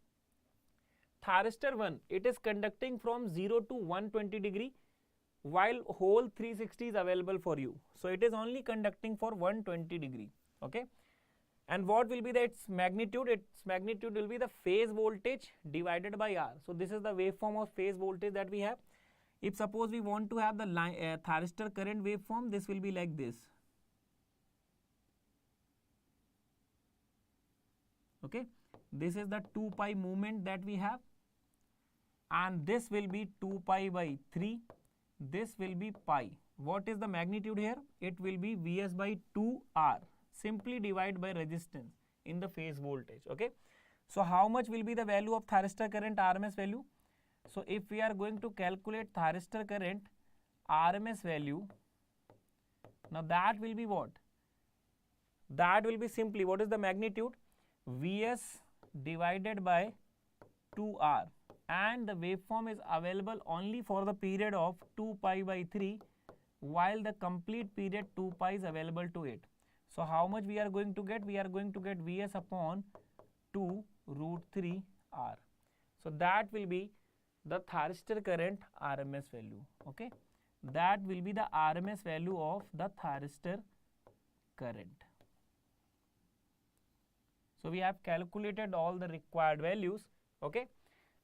thyristor 1, it is conducting from 0 to 120 degree, while whole 360 is available for you. So it is only conducting for 120 degree. Okay, and what will be the its magnitude? Its magnitude will be the phase voltage divided by R. So this is the waveform of phase voltage that we have. If suppose we want to have the thyristor current waveform, this will be like this. Okay, this is the 2 pi movement that we have, and this will be 2 pi by 3. This will be pi. What is the magnitude here? It will be Vs by 2R. Simply divide by resistance in the phase voltage. Okay. So how much will be the value of thyristor current RMS value? So if we are going to calculate thyristor current RMS value, now that will be what? That will be simply, what is the magnitude? Vs divided by 2R, and the waveform is available only for the period of 2 pi by 3, while the complete period 2 pi is available to it. So how much we are going to get? We are going to get Vs upon 2 root 3 R. So that will be the thyristor current RMS value. Okay, that will be the RMS value of the thyristor current. So we have calculated all the required values. Okay,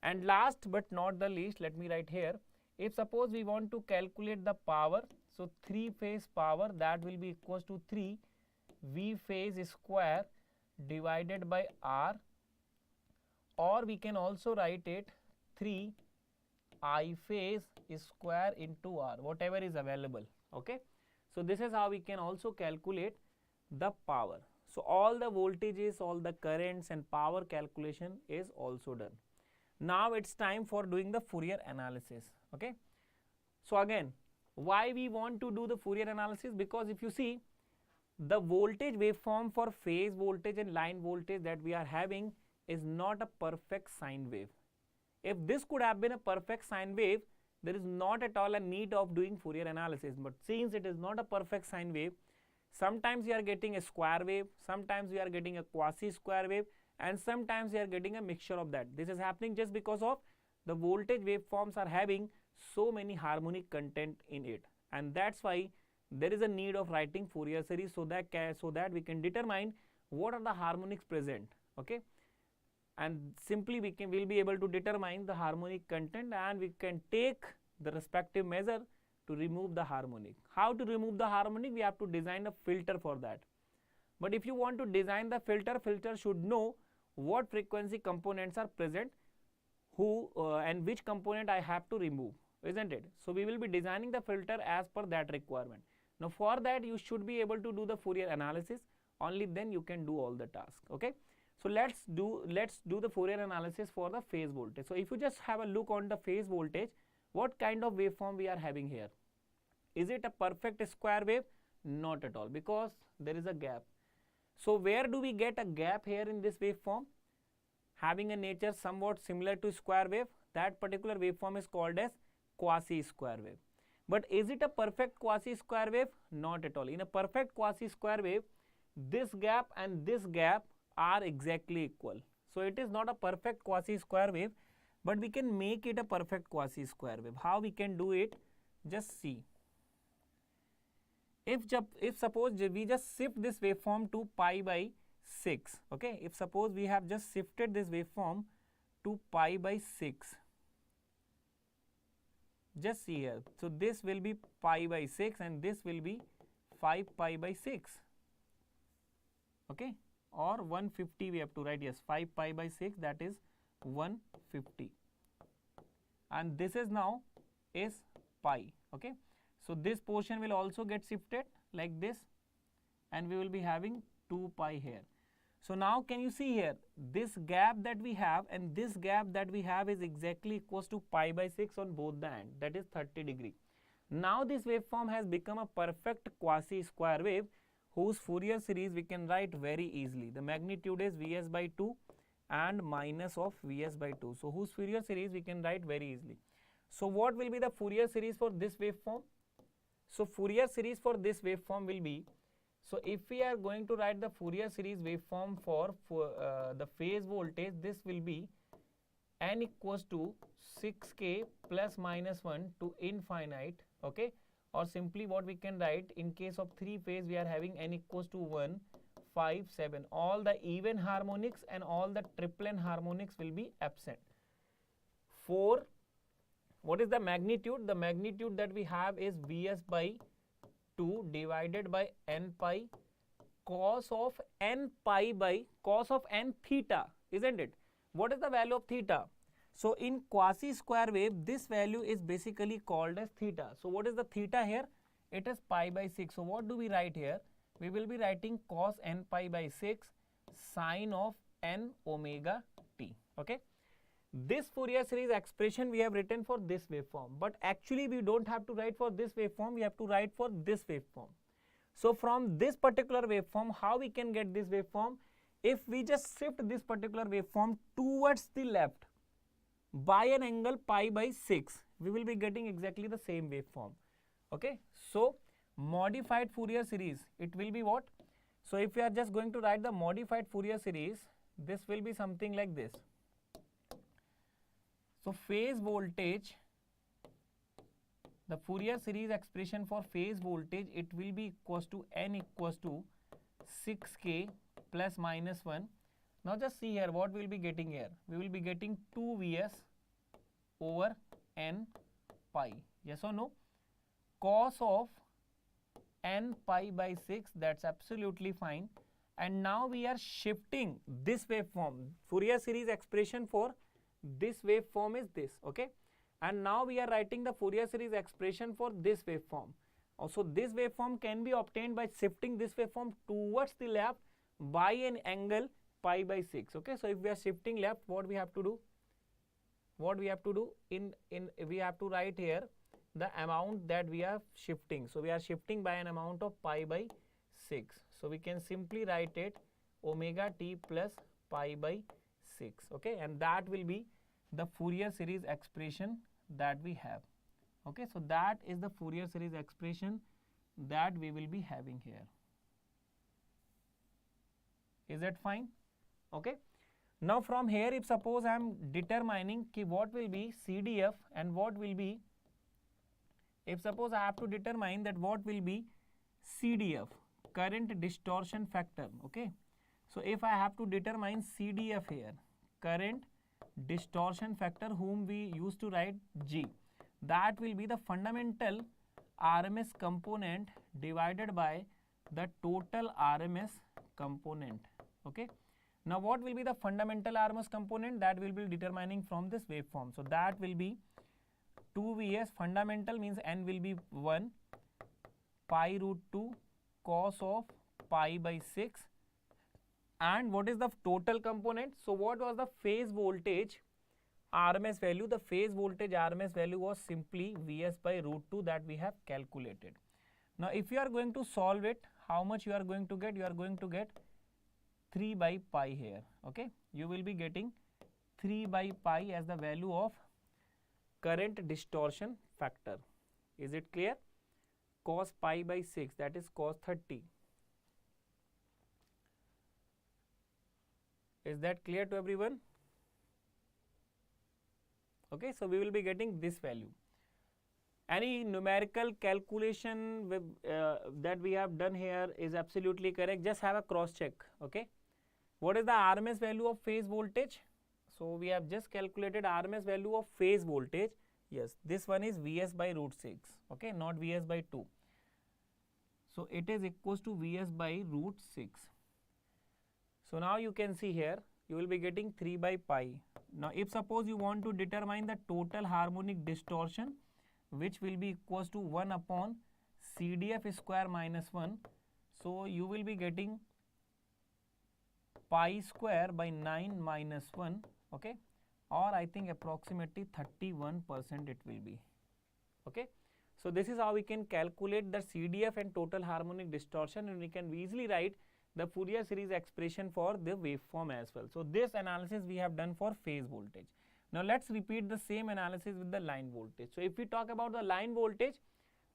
and last but not the least, let me write here, if suppose we want to calculate the power, so 3 phase power, that will be equals to 3 V phase square divided by R, or we can also write it 3 I phase square into R, whatever is available. Okay, so this is how we can also calculate the power. So all the voltages, all the currents and power calculation is also done. Now it's time for doing the Fourier analysis. Okay, so again, why we want to do the Fourier analysis? Because if you see, the voltage waveform for phase voltage and line voltage that we are having is not a perfect sine wave. If this could have been a perfect sine wave, there is not at all a need of doing Fourier analysis. But since it is not a perfect sine wave, sometimes you are getting a square wave, sometimes we are getting a quasi square wave, and sometimes we are getting a mixture of that. This is happening just because of the voltage waveforms are having so many harmonic content in it, and that's why there is a need of writing Fourier series, so that we can determine what are the harmonics present. Okay, and simply will be able to determine the harmonic content, and we can take the respective measure to remove the harmonic. How to remove the harmonic? We have to design a filter for that. But if you want to design the filter, filter should know what frequency components are present, and which component I have to remove, isn't it? So we will be designing the filter as per that requirement. Now for that you should be able to do the Fourier analysis, only then you can do all the tasks. Okay, so let's do the Fourier analysis for the phase voltage. So if you just have a look on the phase voltage, what kind of waveform we are having here? Is it a perfect square wave? Not at all, because there is a gap. So where do we get a gap here in this waveform? Having a nature somewhat similar to square wave, that particular waveform is called as quasi square wave. But is it a perfect quasi square wave? Not at all. In a perfect quasi square wave, this gap and this gap are exactly equal. So it is not a perfect quasi square wave, but we can make it a perfect quasi square wave. How we can do it? Just see. If suppose we just shift this waveform to pi by 6, okay, if suppose we have just shifted this waveform to pi by 6, just see here, so this will be pi by 6 and this will be 5 pi by 6, okay, or 150 we have to write, yes, 5 pi by 6, that is 150, and this is now is pi. Okay, so this portion will also get shifted like this, and we will be having 2 pi here. So now can you see here, this gap that we have and this gap that we have is exactly equals to pi by 6 on both the end, that is 30 degree. Now this waveform has become a perfect quasi square wave whose Fourier series we can write very easily. The magnitude is Vs by 2 and minus of Vs by 2. So whose Fourier series we can write very easily. So what will be the Fourier series for this waveform? So Fourier series for this waveform will be, so if we are going to write the Fourier series waveform for the phase voltage, this will be n equals to 6k plus minus 1 to infinite, okay, or simply what we can write, in case of 3 phase we are having n equals to 1, 5, 7, all the even harmonics and all the triplet harmonics will be absent. 4, what is the magnitude? The magnitude that we have is Vs by 2 divided by n pi cos of n pi by cos of n theta, isn't it? What is the value of theta? So in quasi square wave, this value is basically called as theta. So what is the theta here? It is pi by 6. So what do we write here? We will be writing cos n pi by 6 sine of n omega t. Okay. This Fourier series expression we have written for this waveform, but actually we don't have to write for this waveform, we have to write for this waveform. So from this particular waveform, how we can get this waveform? If we just shift this particular waveform towards the left by an angle pi by 6, we will be getting exactly the same waveform. Okay. So modified Fourier series, it will be what? So if we are just going to write the modified Fourier series, this will be something like this. So phase voltage, the Fourier series expression for phase voltage, it will be equals to n equals to 6k plus minus 1. Now just see here what we will be getting here. We will be getting 2 Vs over n pi. Yes or no? Cos of n pi by 6, that's absolutely fine. And now we are shifting this waveform. Fourier series expression for this waveform is this, okay? And now we are writing the Fourier series expression for this waveform. Also this waveform can be obtained by shifting this waveform towards the left by an angle pi by 6, okay? So if we are shifting left, what we have to do? What we have to do? We have to write here the amount that we are shifting. So we are shifting by an amount of pi by 6. So we can simply write it omega t plus pi by 6, okay? And that will be the Fourier series expression that we have, okay? So that is the Fourier series expression that we will be having here. Is that fine? Okay. Now from here, if suppose I am determining ki what will be CDF and what will be, if suppose I have to determine that what will be CDF, current distortion factor, okay? So if I have to determine CDF here, current distortion factor, whom we used to write G, that will be the fundamental RMS component divided by the total RMS component, okay? Now what will be the fundamental RMS component? That will be determining from this waveform. So that will be 2 Vs, fundamental means n will be 1, pi root 2 cos of pi by 6. And what is the total component? So what was the phase voltage RMS value? The phase voltage RMS value was simply Vs by root 2 that we have calculated. Now if you are going to solve it, how much you are going to get? You are going to get 3 by pi here, okay? You will be getting 3 by pi as the value of current distortion factor. Is it clear? Cos pi by 6, that is cos 30. Is that clear to everyone? Okay, so we will be getting this value. Any numerical calculation with, that we have done here is absolutely correct. Just have a cross check, okay? What is the RMS value of phase voltage? So we have just calculated RMS value of phase voltage. Yes, this one is Vs by root 6, okay, not Vs by 2. So it is equals to Vs by root 6. So now you can see here, you will be getting 3 by pi. Now if suppose you want to determine the total harmonic distortion, which will be equals to 1 upon CDF square minus 1. So you will be getting pi square by 9 minus 1, okay, or I think approximately 31% it will be, okay. So this is how we can calculate the CDF and total harmonic distortion, and we can easily write the Fourier series expression for the waveform as well. So this analysis we have done for phase voltage. Now let's repeat the same analysis with the line voltage. So if we talk about the line voltage,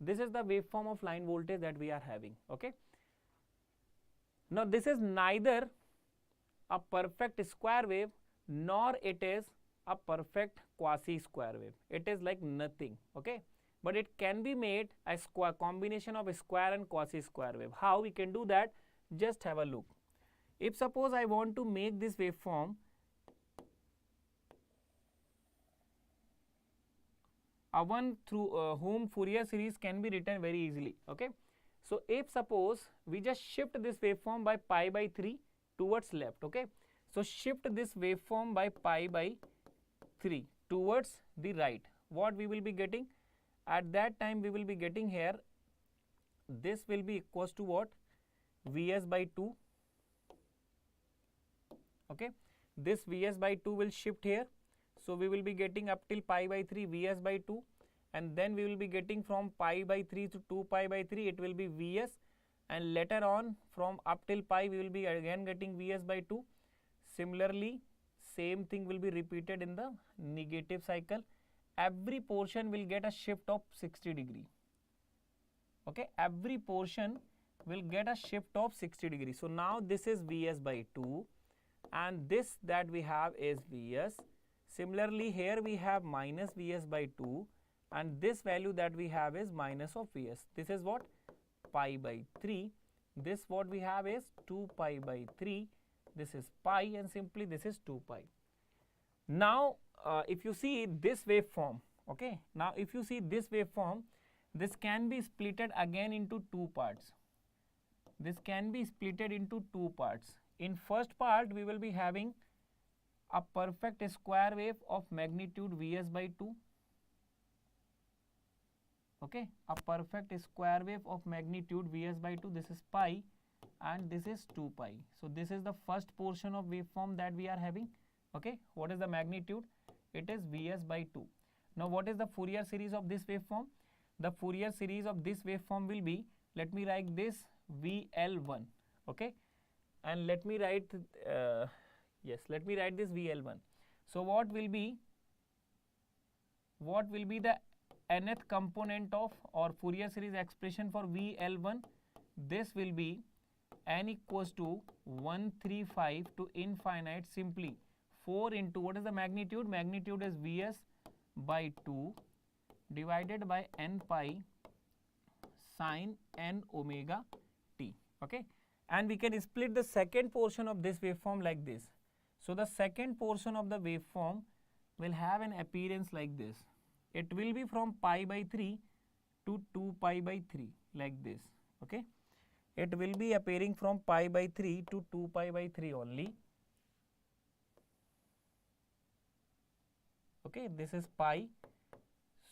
this is the waveform of line voltage that we are having, okay. Now this is neither a perfect square wave nor it is a perfect quasi square wave. It is like nothing, okay, but it can be made a square combination of a square and quasi square wave. How we can do that? Just have a look. If suppose I want to make this waveform a one through whom Fourier series can be written very easily, okay. So if suppose we just shift this waveform by pi by 3 towards left, okay, so shift this waveform by pi by 3 towards the right, what we will be getting? At that time we will be getting here, this will be equals to what? Vs by 2, okay, this Vs by 2 will shift here, so we will be getting up till pi by 3 Vs by 2, and then we will be getting from pi by 3 to 2 pi by 3 it will be Vs, and later on from up till pi we will be again getting Vs by 2. Similarly, same thing will be repeated in the negative cycle. Every portion will get a shift of 60 degree. Okay, every portion will get a shift of 60 degree. So now this is Vs by 2 and this that we have is Vs. Similarly, here we have minus Vs by 2 and this value that we have is minus of Vs. This is what? Pi by 3. This what we have is 2 pi by 3. This is pi and simply this is 2 pi. Now if you see this waveform, okay, now if you see this waveform, this can be splitted again into two parts. This can be splitted into two parts. In first part we will be having a perfect square wave of magnitude Vs by 2. Okay, a perfect square wave of magnitude Vs by 2, this is pi and this is 2 pi. So this is the first portion of waveform that we are having. Okay, what is the magnitude? It is Vs by 2. Now what is the Fourier series of this waveform? The Fourier series of this waveform will be, let me write this VL1, okay, and let me write let me write this VL1. So what will be the nth component of or Fourier series expression for VL1? This will be n equals to 135 to infinite, simply 4 into what is the magnitude? Magnitude is Vs by 2 divided by n pi sine n omega t. Okay, and we can split the second portion of this waveform like this. So the second portion of the waveform will have an appearance like this. It will be from pi by 3 to 2 pi by 3 like this. Okay, it will be appearing from pi by 3 to 2 pi by 3 only. Okay, this is pi.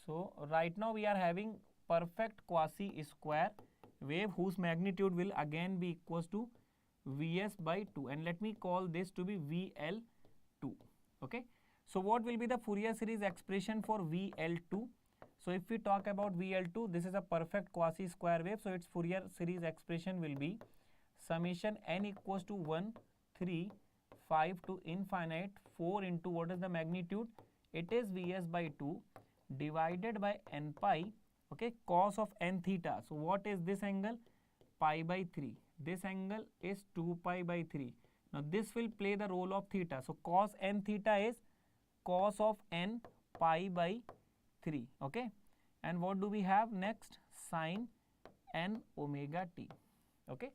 So right now we are having perfect quasi square wave whose magnitude will again be equals to Vs by 2, and let me call this to be VL2. Okay, so what will be the Fourier series expression for VL2? So if we talk about VL2, this is a perfect quasi square wave, so its Fourier series expression will be summation n equals to 1 3 5 to infinite 4 into what is the magnitude? It is Vs by 2 divided by n pi, okay, cos of n theta. So what is this angle? Pi by 3. This angle is 2 pi by 3. Now this will play the role of theta. So cos n theta is cos of n pi by 3. Okay, and what do we have next? Sine n omega t. Okay,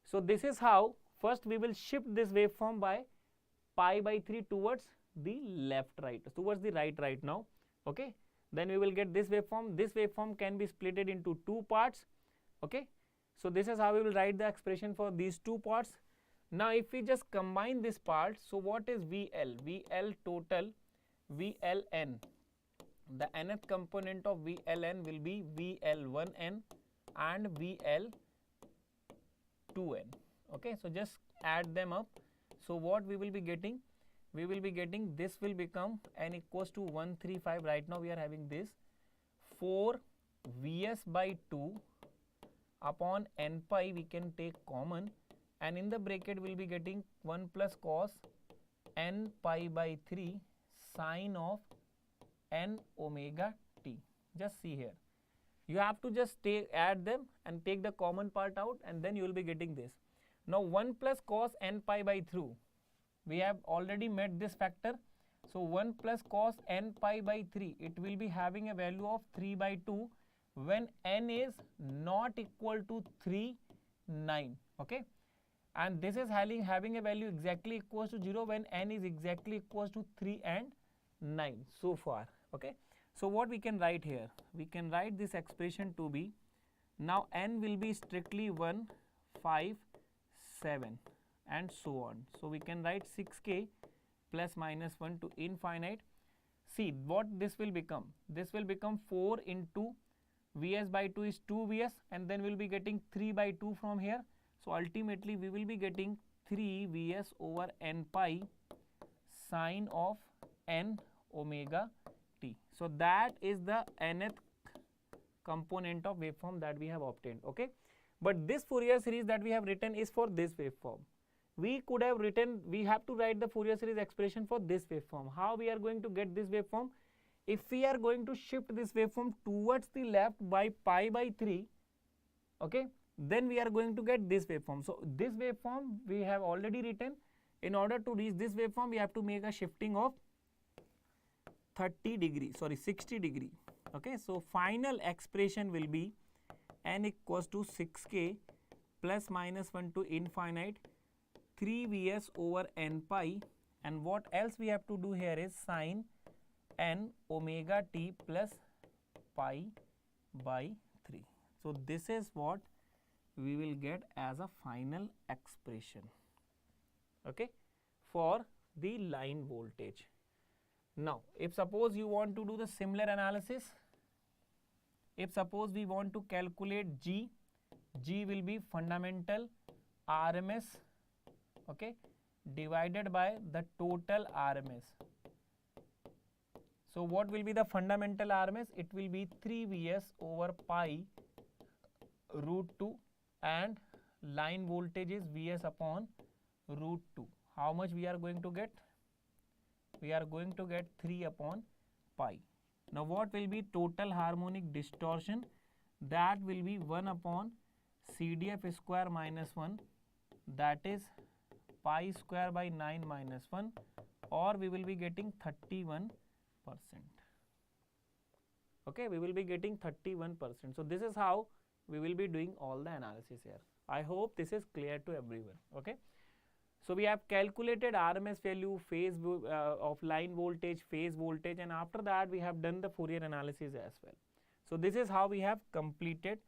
so this is how first we will shift this waveform by pi by 3 towards the left towards the right now. Okay, then we will get this waveform. This waveform can be splitted into two parts. Okay, so this is how we will write the expression for these two parts. Now if we just combine this part, so what is VL? VL total VLN. The nth component of VLN will be VL1N and VL2N. Okay, so just add them up. So what we will be getting? We will be getting, this will become n equals to 135. Right now we are having this 4 Vs by 2 upon n pi, we can take common, and in the bracket we will be getting 1 plus cos n pi by 3 sine of n omega t. Just see here, you have to just add them and take the common part out, and then you will be getting this. Now 1 plus cos n pi by 3, we have already met this factor. So 1 plus cos n pi by 3, it will be having a value of 3 by 2 when n is not equal to 3, 9. Okay, and this is having a value exactly equals to 0 when n is exactly equals to 3 and 9 so far. Okay, so what we can write here? We can write this expression to be Now n will be strictly 1, 5, 7 and so on. So we can write 6k plus minus 1 to infinite. See what this will become. This will become 4 into Vs by 2 is 2 Vs, and then we'll be getting 3 by 2 from here. So ultimately we will be getting 3 Vs over n pi sine of n omega t. So that is the nth component of waveform that we have obtained. Okay, but this Fourier series that we have written is for this waveform. We could have written, we have to write the Fourier series expression for this waveform. How we are going to get this waveform? If we are going to shift this waveform towards the left by pi by 3, okay, then we are going to get this waveform. So this waveform we have already written. In order to reach this waveform, we have to make a shifting of 60 degree. Okay, so final expression will be n equals to 6k plus minus 1 to infinite 3 Vs over n pi, and what else we have to do here is sine n omega t plus pi by 3. So this is what we will get as a final expression, okay, for the line voltage. Now if suppose you want to do the similar analysis, if suppose we want to calculate G will be fundamental RMS, okay, divided by the total RMS. So what will be the fundamental RMS? It will be 3 Vs over pi root 2, and line voltage is Vs upon root 2. How much we are going to get? We are going to get 3 upon pi. Now what will be total harmonic distortion? That will be 1 upon CDF square minus 1, that is pi square by 9 minus 1, or we will be getting 31%. Okay, we will be getting 31%. So this is how we will be doing all the analysis here. I hope this is clear to everyone. Okay, so we have calculated RMS value, phase of line voltage, phase voltage, and after that we have done the Fourier analysis as well. So this is how we have completed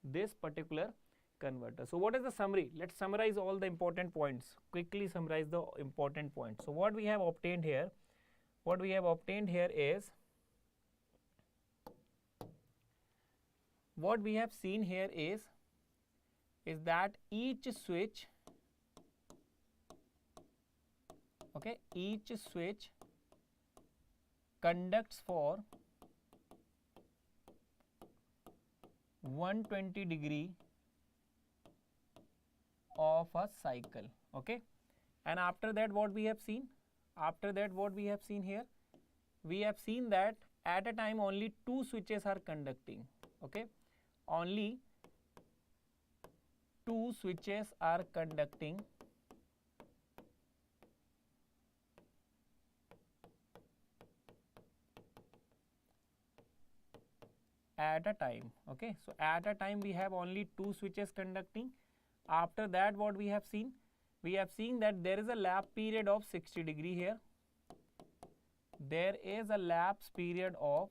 this particular converter. So what is the summary? Let's summarize all the important points. Quickly summarize the important points. So what we have obtained here? What we have obtained here is, what we have seen here is that each switch, okay, each switch conducts for 120 degree of a cycle. Okay, and after that what we have seen? After that what we have seen here? We have seen that at a time only 2 switches are conducting. Okay, only 2 switches are conducting at a time. Okay, so at a time we have only 2 switches conducting. After that what we have seen? We have seen that there is a lapse period of 60 degree here. There is a lapse period of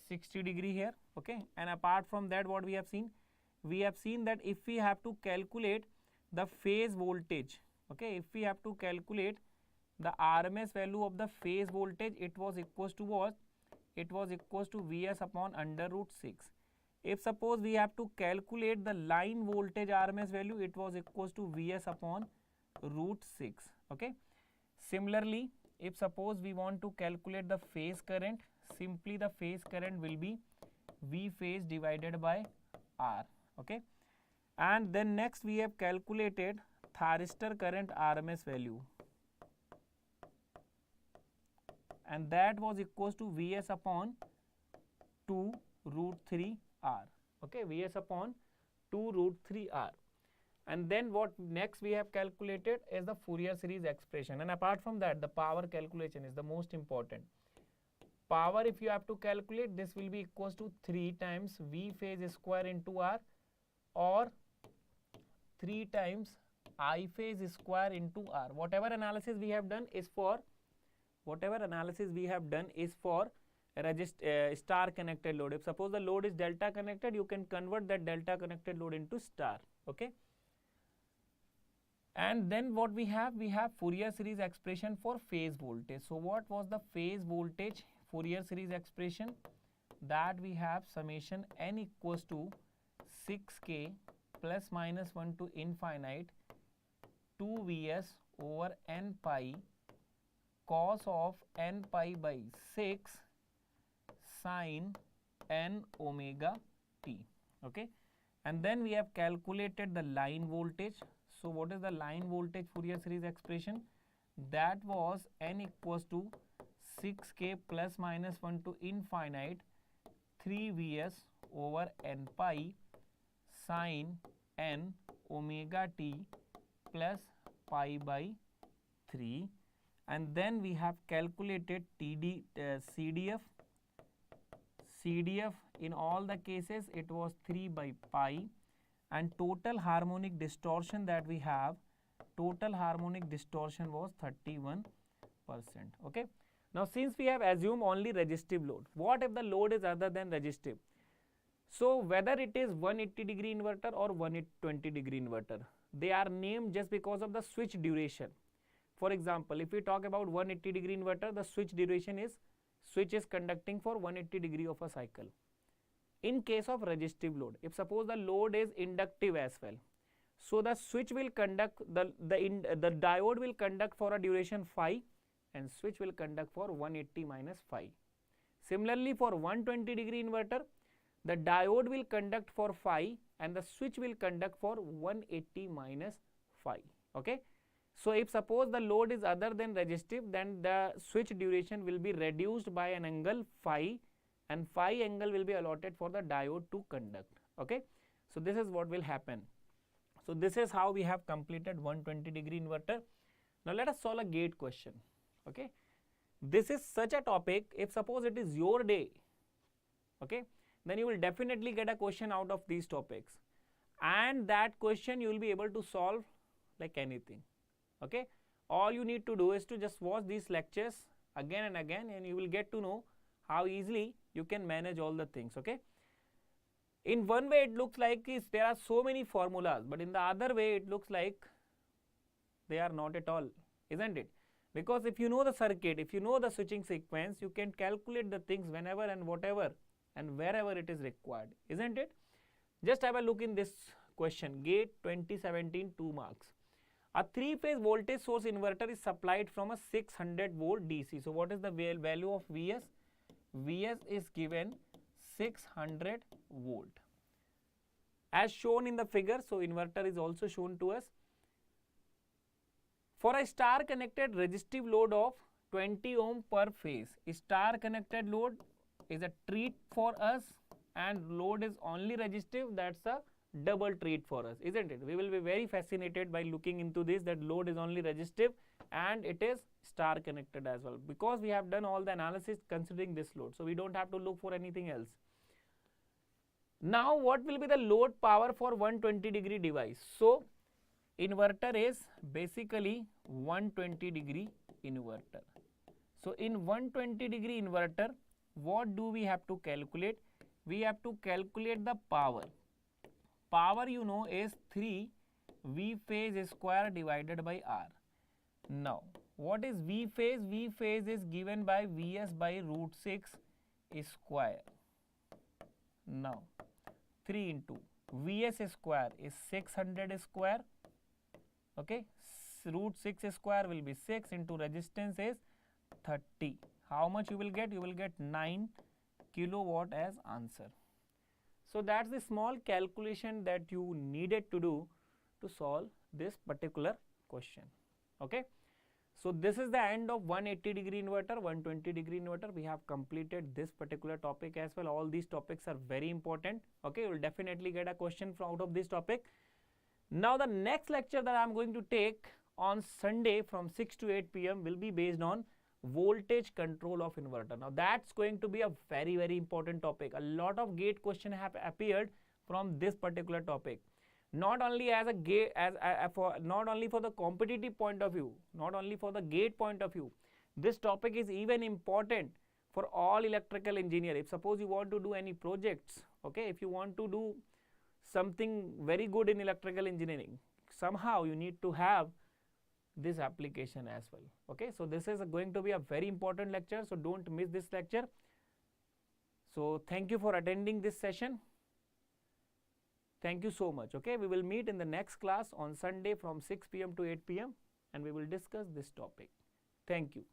60 degree here. Okay, and apart from that what we have seen? We have seen that if we have to calculate the phase voltage, okay, if we have to calculate the RMS value of the phase voltage, it was equals to what? It was equals to Vs upon under root 6. If suppose we have to calculate the line voltage RMS value, it was equals to Vs upon root 6. Okay, similarly if suppose we want to calculate the phase current, simply the phase current will be V phase divided by R. Okay, and then next we have calculated thyristor current RMS value, and that was equals to Vs upon 2 root 3 R. Okay, Vs upon 2 root 3 R. And then what next we have calculated is the Fourier series expression, and apart from that the power calculation is the most important. Power, if you have to calculate, this will be equals to 3 times V phase square into R, or 3 times I phase square into R. Whatever analysis we have done is for star connected load. If suppose the load is delta connected, you can convert that delta connected load into star. Okay. And then what we have Fourier series expression for phase voltage. So what was the phase voltage Fourier series expression? That we have summation n equals to 6k plus minus 1 to infinite 2 Vs over n pi cos of n pi by 6 sin n omega t. Okay. And then we have calculated the line voltage. So what is the line voltage Fourier series expression? That was n equals to 6k plus minus 1 to infinite 3 Vs over n pi sin n omega t plus pi by 3. And then we have calculated CDF. CDF in all the cases it was 3 by pi, and total harmonic distortion that we have, total harmonic distortion was 31%. Okay. Now since we have assumed only resistive load, what if the load is other than resistive? So whether it is 180-degree inverter or 120-degree inverter, they are named just because of the switch duration. For example, if we talk about 180-degree inverter, the switch duration is, switch is conducting for 180 degree of a cycle. In case of resistive load, if suppose the load is inductive as well, so the switch will conduct, the diode will conduct for a duration phi and switch will conduct for 180 minus phi. Similarly, for 120-degree inverter, the diode will conduct for phi and the switch will conduct for 180 minus phi. Okay. So if suppose the load is other than resistive, then the switch duration will be reduced by an angle phi, and phi angle will be allotted for the diode to conduct. Okay. So this is what will happen. So this is how we have completed 120-degree inverter. Now let us solve a gate question. Okay. This is such a topic, if suppose it is your day, okay, then you will definitely get a question out of these topics, and that question you will be able to solve like anything. Okay. All you need to do is to just watch these lectures again and again, and you will get to know how easily you can manage all the things. Okay. In one way it looks like there are so many formulas, but in the other way it looks like they are not at all, isn't it? Because if you know the circuit, if you know the switching sequence, you can calculate the things whenever and whatever and wherever it is required, isn't it? Just have a look in this question, GATE 2017, 2 marks. A 3-phase voltage source inverter is supplied from a 600 volt DC. So what is the value of Vs? Vs is given 600 volt. As shown in the figure, so inverter is also shown to us. For a star connected resistive load of 20 ohm per phase, star connected load is a treat for us, and load is only resistive, that's a double treat for us, isn't it? We will be very fascinated by looking into this, that load is only resistive and it is star connected as well, because we have done all the analysis considering this load, so we don't have to look for anything else. Now what will be the load power for 120-degree device? So inverter is basically 120-degree inverter. So in 120-degree inverter, what do we have to calculate? We have to calculate the power. Power you know is 3 V phase square divided by R. Now what is V phase? V phase is given by Vs by root 6 square. Now 3 into Vs square is 600 square. Okay, root 6 square will be 6 into resistance is 30. How much you will get? You will get 9 kilowatt as answer. So that's the small calculation that you needed to do to solve this particular question. Okay. So this is the end of 180-degree inverter, 120-degree inverter. We have completed this particular topic as well. All these topics are very important. Okay, you will definitely get a question from out of this topic. Now the next lecture that I am going to take on Sunday from 6 to 8 p.m. will be based on voltage control of inverter. Now that's going to be a very, very important topic. A lot of gate questions have appeared from this particular topic. Not only as a gate, not only for the competitive point of view, not only for the gate point of view. This topic is even important for all electrical engineer. If suppose you want to do any projects, okay, if you want to do something very good in electrical engineering, somehow you need to have this application as well. Okay, so this is going to be a very important lecture, so don't miss this lecture. So thank you for attending this session. Thank you so much. Okay, we will meet in the next class on Sunday from 6 p.m. to 8 p.m. and we will discuss this topic. Thank you.